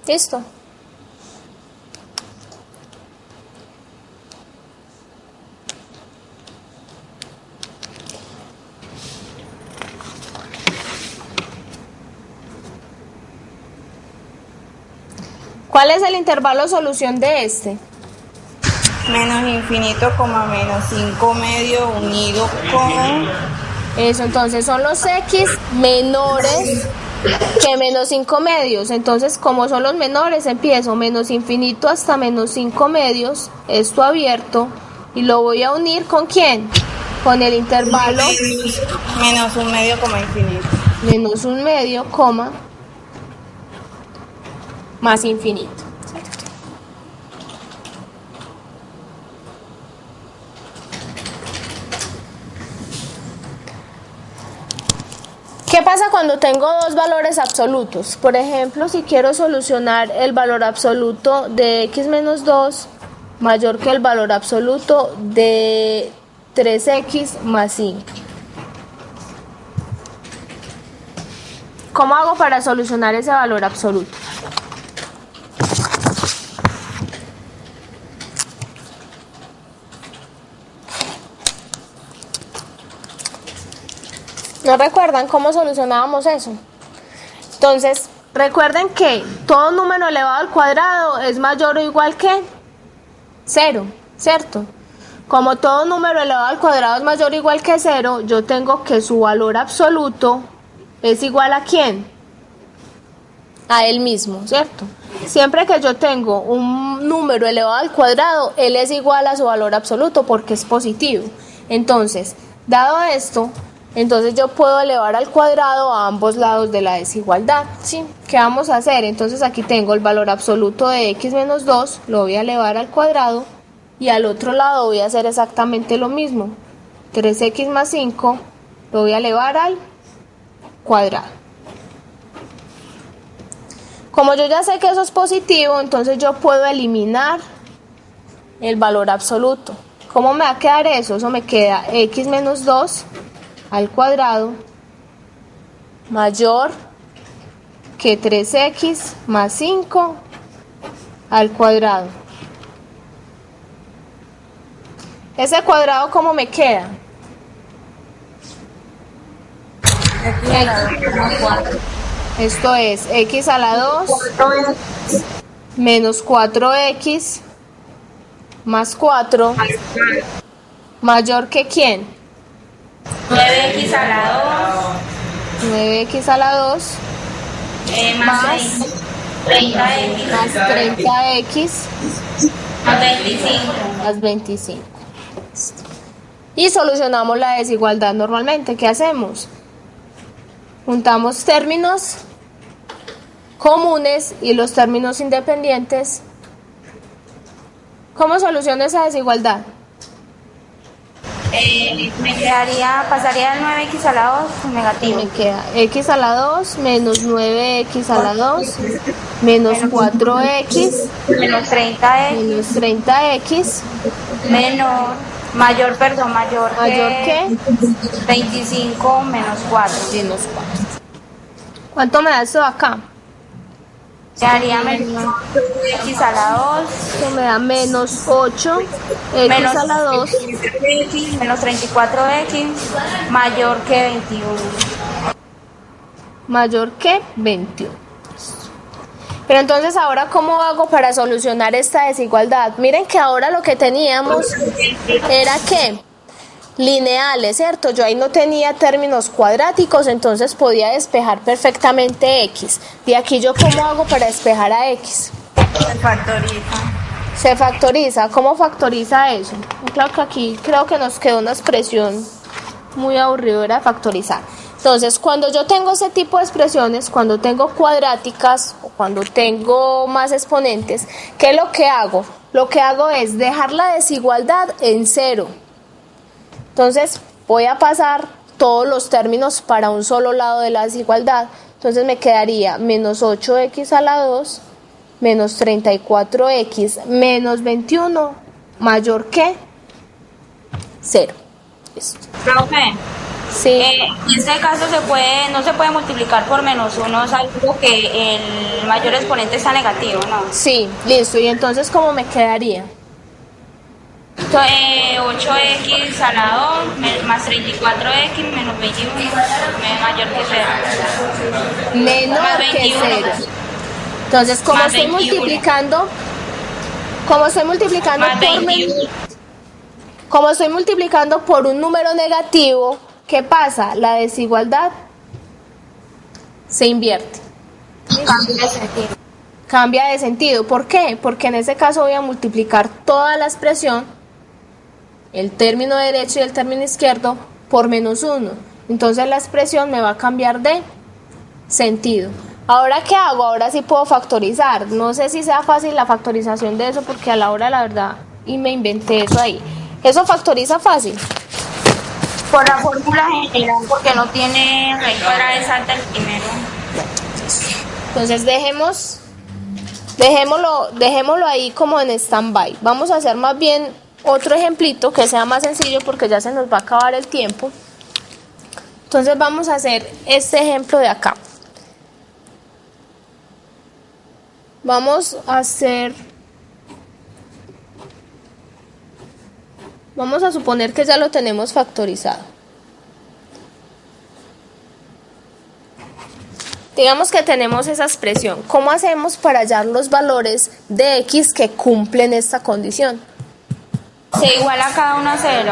Listo. ¿Cuál es el intervalo solución de este? menos infinito, menos 5 medio unido con... Eso, entonces son los x menores que menos 5 medios. Entonces, como son los menores, empiezo menos infinito hasta menos 5 medios, esto abierto, y lo voy a unir ¿con quién? Con el intervalo menos 1 medio, infinito. Menos 1 medio, más infinito. ¿Qué pasa cuando tengo dos valores absolutos? Por ejemplo, si quiero solucionar el valor absoluto de x menos 2 mayor que el valor absoluto de 3x más 5. ¿Cómo hago para solucionar ese valor absoluto? ¿No recuerdan cómo solucionábamos eso? Entonces, recuerden que todo número elevado al cuadrado es mayor o igual que 0, ¿cierto? Como todo número elevado al cuadrado es mayor o igual que 0, yo tengo que su valor absoluto es igual ¿a quién? A él mismo, ¿cierto? Siempre que yo tengo un número elevado al cuadrado, él es igual a su valor absoluto porque es positivo. Entonces, dado esto, Entonces yo puedo elevar al cuadrado a ambos lados de la desigualdad, ¿sí? ¿Qué vamos a hacer? Entonces aquí tengo el valor absoluto de x menos 2, lo voy a elevar al cuadrado, y al otro lado voy a hacer exactamente lo mismo. 3x más 5 lo voy a elevar al cuadrado. Como yo ya sé que eso es positivo, entonces yo puedo eliminar el valor absoluto. ¿Cómo me va a quedar eso? Eso me queda x menos 2 al cuadrado mayor que 3x más 5 al cuadrado. Ese cuadrado, ¿cómo me queda? Esto es x a la 2 menos 4x más 4 mayor que ¿quién? 9x a la 2. 9x a la 2 más 30x. Más 30x Más 25. Más 25. Y solucionamos la desigualdad normalmente. ¿Qué hacemos? Juntamos términos comunes y los términos independientes. ¿Cómo soluciono esa desigualdad? Pasaría el 9x a la 2 negativo. Me queda x a la 2 menos 9x a la 2 menos 4x menos 30x menos 30x mayor que 25 menos 4. Menos 4. ¿Cuánto me da esto de acá? Se haría menos x a la 2. Esto me da menos 8x a la 2 menos 34x mayor que 21. Mayor que 21. Pero entonces ahora, ¿cómo hago para solucionar esta desigualdad? Miren que ahora lo que teníamos era que lineales, ¿cierto? Yo ahí no tenía términos cuadráticos, entonces podía despejar perfectamente x. De aquí, ¿yo cómo hago para despejar a x? Se factoriza. Se factoriza. ¿Cómo factoriza eso? Claro que aquí creo que nos quedó una expresión muy aburridora de factorizar. Entonces, cuando yo tengo ese tipo de expresiones, cuando tengo cuadráticas o cuando tengo más exponentes, ¿qué es lo que hago? Lo que hago es dejar la desigualdad en 0. Entonces, voy a pasar todos los términos para un solo lado de la desigualdad. Entonces, me quedaría menos 8x a la 2 menos 34x menos 21 mayor que 0. Listo. Profe, Sí. en este caso no se puede multiplicar por menos 1, es algo que el mayor exponente está negativo, ¿no? Sí, listo. ¿Y entonces cómo me quedaría? 8x a la 2 más 34x menos 21 mayor que 0. Menor Más que 21. 0. Entonces, como Más estoy 21. multiplicando Más por 21. como estoy multiplicando por un número negativo, ¿qué pasa? La desigualdad se invierte. Cambio de sentido. Cambia de sentido. ¿Por qué? Porque en ese caso voy a multiplicar toda la expresión, el término derecho y el término izquierdo, por menos 1. Entonces la expresión me va a cambiar de sentido. ¿Ahora qué hago? Ahora sí puedo factorizar. No sé si sea fácil la factorización de eso, porque a la hora, la verdad, y me inventé eso ahí. ¿Eso factoriza fácil? Por la fórmula general, porque no tiene raíz cuadrada exacta el primero. Entonces dejémoslo ahí como en stand-by. Vamos a hacer más bien otro ejemplito que sea más sencillo, porque ya se nos va a acabar el tiempo. Entonces vamos a hacer este ejemplo de acá. Vamos a suponer que ya lo tenemos factorizado. Digamos que tenemos esa expresión. ¿Cómo hacemos para hallar los valores de x que cumplen esta condición? Se iguala cada uno a 0.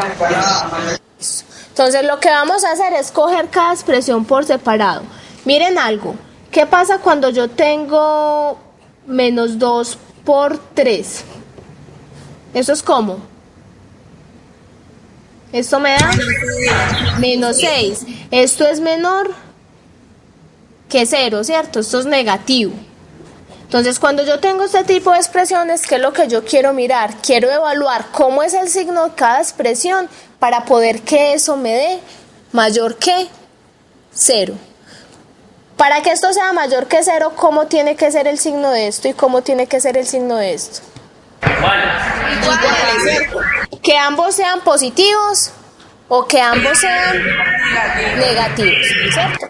Entonces lo que vamos a hacer es coger cada expresión por separado. Miren algo. ¿Qué pasa cuando yo tengo menos 2 por 3? ¿Eso es cómo? Esto me da menos 6. Esto es menor que 0, ¿cierto? Esto es negativo. Entonces, cuando yo tengo este tipo de expresiones, ¿qué es lo que yo quiero mirar? Quiero evaluar cómo es el signo de cada expresión para poder que eso me dé mayor que 0. Para que esto sea mayor que 0, ¿cómo tiene que ser el signo de esto y cómo tiene que ser el signo de esto? Que ambos sean positivos o que ambos sean negativos, ¿cierto?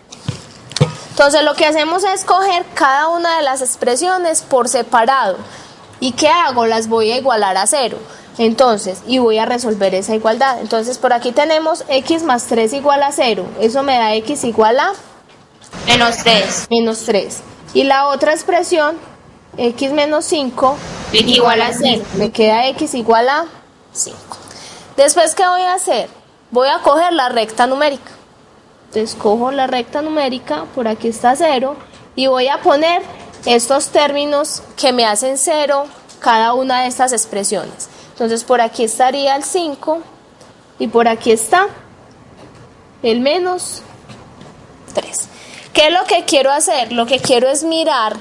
Entonces lo que hacemos es coger cada una de las expresiones por separado. ¿Y qué hago? Las voy a igualar a 0. Entonces, y voy a resolver esa igualdad. Entonces por aquí tenemos x más 3 igual a 0. Eso me da x igual a Menos 3. menos 3. Y la otra expresión, x menos 5 Igual a 0. Me queda x igual a 5. Después, ¿qué voy a hacer? Voy a coger la recta numérica. Entonces cojo la recta numérica, por aquí está 0, y voy a poner estos términos que me hacen 0 cada una de estas expresiones. Entonces por aquí estaría el 5 y por aquí está el menos 3. ¿Qué es lo que quiero hacer? Lo que quiero es mirar.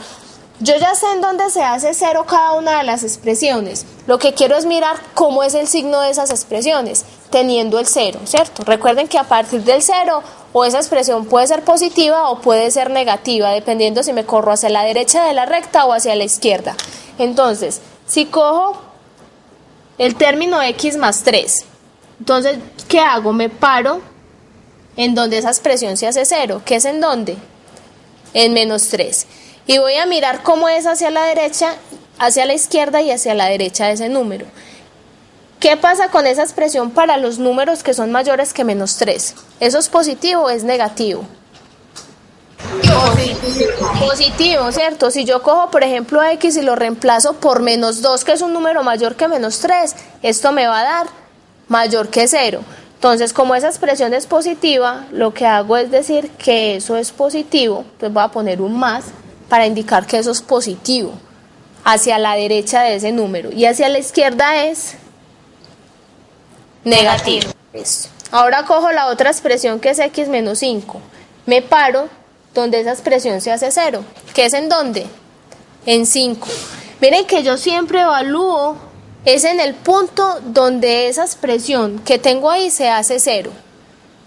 Yo ya sé en dónde se hace 0 cada una de las expresiones. Lo que quiero es mirar cómo es el signo de esas expresiones, teniendo el 0, ¿cierto? Recuerden que a partir del 0, o esa expresión puede ser positiva o puede ser negativa, dependiendo si me corro hacia la derecha de la recta o hacia la izquierda. Entonces, si cojo el término x más 3, entonces, ¿qué hago? Me paro en donde esa expresión se hace 0, ¿que es en dónde? En menos 3. Y voy a mirar cómo es hacia la derecha, hacia la izquierda y hacia la derecha de ese número. ¿Qué pasa con esa expresión para los números que son mayores que menos 3? ¿Eso es positivo o es negativo? Positivo, ¿cierto? Si yo cojo, por ejemplo, a x y lo reemplazo por menos 2, que es un número mayor que menos 3, esto me va a dar mayor que 0. Entonces, como esa expresión es positiva, lo que hago es decir que eso es positivo, entonces voy a poner un más para indicar que eso es positivo hacia la derecha de ese número, y hacia la izquierda es negativo. Listo. Ahora cojo la otra expresión que es x menos 5. Me paro donde esa expresión se hace 0. ¿Que es en dónde? En 5. Miren que yo siempre evalúo es en el punto donde esa expresión que tengo ahí se hace 0.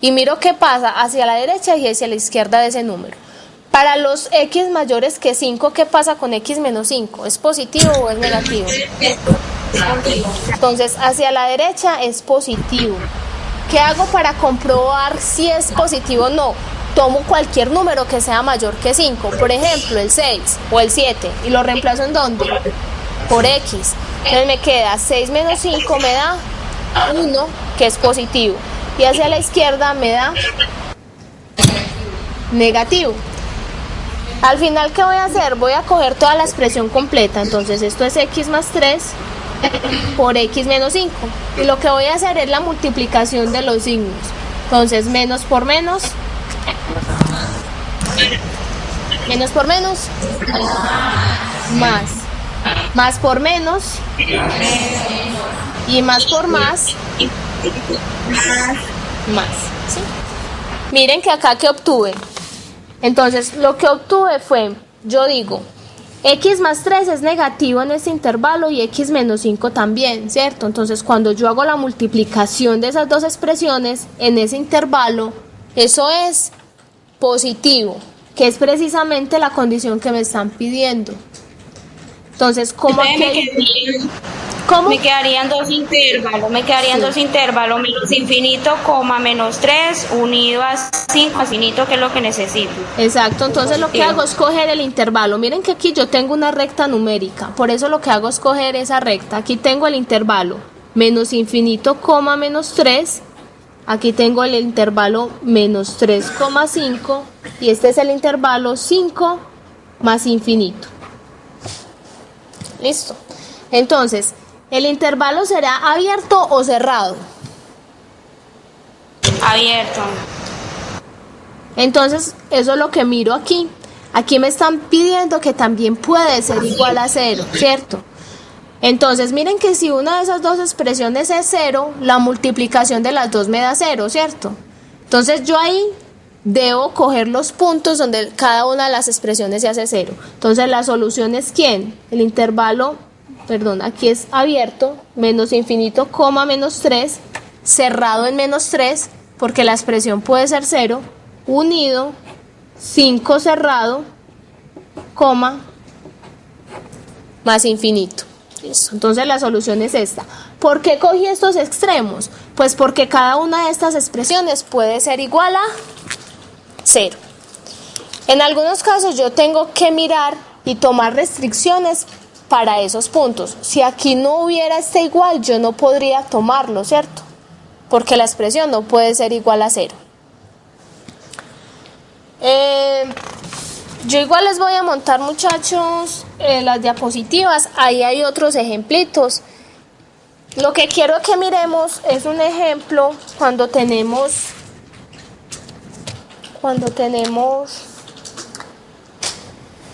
Y miro qué pasa hacia la derecha y hacia la izquierda de ese número. Para los x mayores que 5, ¿qué pasa con x menos 5? ¿Es positivo o es negativo? Entonces, hacia la derecha es positivo. ¿Qué hago para comprobar si es positivo o no? Tomo cualquier número que sea mayor que 5, por ejemplo, el 6 o el 7, y lo reemplazo ¿en dónde? Por x. Entonces me queda 6 menos 5 me da 1, que es positivo. Y hacia la izquierda me da negativo. Al final, ¿qué voy a hacer? Voy a coger toda la expresión completa. Entonces esto es x más 3 por x menos 5. Y lo que voy a hacer es la multiplicación de los signos. Entonces menos por menos. Menos por menos. Más. Más por menos. Y más por más. Más. ¿Sí? Miren que acá que obtuve. Entonces, lo que obtuve fue, yo digo, x más 3 es negativo en este intervalo y x menos 5 también, ¿cierto? Entonces, cuando yo hago la multiplicación de esas dos expresiones en ese intervalo, eso es positivo, que es precisamente la condición que me están pidiendo. Entonces, ¿cómo Me quedarían dos intervalos, menos infinito, coma menos 3, unido a 5, infinito, que es lo que necesito. Exacto, entonces lo que hago es coger el intervalo. Miren que aquí yo tengo una recta numérica, por eso lo que hago es coger esa recta. Aquí tengo el intervalo menos infinito, coma menos 3. Aquí tengo el intervalo menos 3,5 y este es el intervalo 5 más infinito. Listo. Entonces, ¿el intervalo será abierto o cerrado? Abierto. Entonces, eso es lo que miro aquí. Aquí me están pidiendo que también puede ser igual a 0, ¿cierto? Entonces, miren que si una de esas dos expresiones es 0, la multiplicación de las dos me da 0, ¿cierto? Entonces, yo ahí debo coger los puntos donde cada una de las expresiones se hace 0. Entonces, la solución es ¿quién? El intervalo, perdón, aquí es abierto, menos infinito, coma, menos 3, cerrado en menos 3, porque la expresión puede ser 0, unido, 5 cerrado, coma, más infinito. Listo. Entonces la solución es esta. ¿Por qué cogí estos extremos? Pues porque cada una de estas expresiones puede ser igual a 0. En algunos casos yo tengo que mirar y tomar restricciones para esos puntos. Si aquí no hubiera este igual, yo no podría tomarlo, ¿cierto? Porque la expresión no puede ser igual a 0. Yo igual les voy a montar, muchachos, las diapositivas. Ahí hay otros ejemplitos. Lo que quiero que miremos es un ejemplo cuando tenemos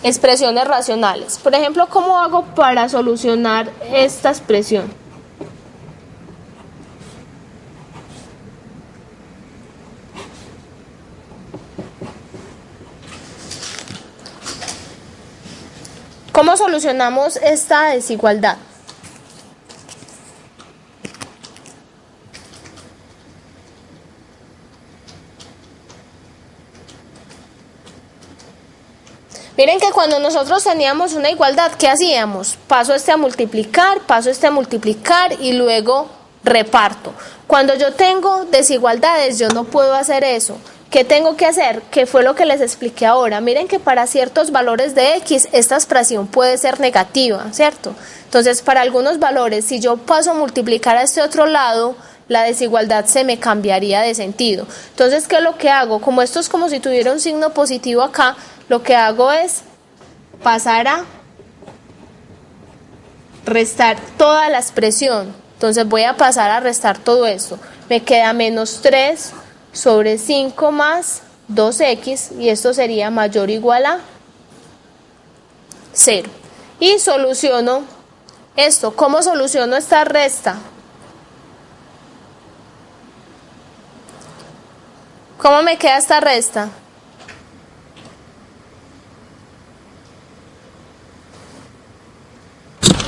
expresiones racionales. Por ejemplo, ¿cómo hago para solucionar esta expresión? ¿Cómo solucionamos esta desigualdad? Miren que cuando nosotros teníamos una igualdad, ¿qué hacíamos? Paso este a multiplicar y luego reparto. Cuando yo tengo desigualdades, yo no puedo hacer eso. ¿Qué tengo que hacer? Que fue lo que les expliqué ahora. Miren que para ciertos valores de X, esta expresión puede ser negativa, ¿cierto? Entonces, para algunos valores, si yo paso a multiplicar a este otro lado, la desigualdad se me cambiaría de sentido. Entonces, ¿qué es lo que hago? Como esto es como si tuviera un signo positivo acá, lo que hago es pasar a restar toda la expresión. Entonces, voy a pasar a restar todo esto. Me queda menos 3 sobre 5 más 2x, y esto sería mayor o igual a 0. Y soluciono esto. ¿Cómo soluciono esta resta? ¿Cómo me queda esta resta?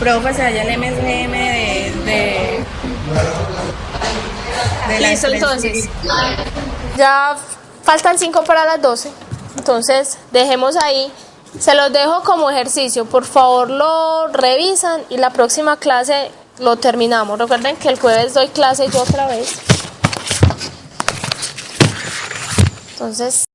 Profe, se halla el MSM de la Listo, expresión. entonces ya faltan 5 para las 12, entonces dejemos ahí, se los dejo como ejercicio, por favor lo revisan y la próxima clase lo terminamos. Recuerden que el jueves doy clase yo otra vez, entonces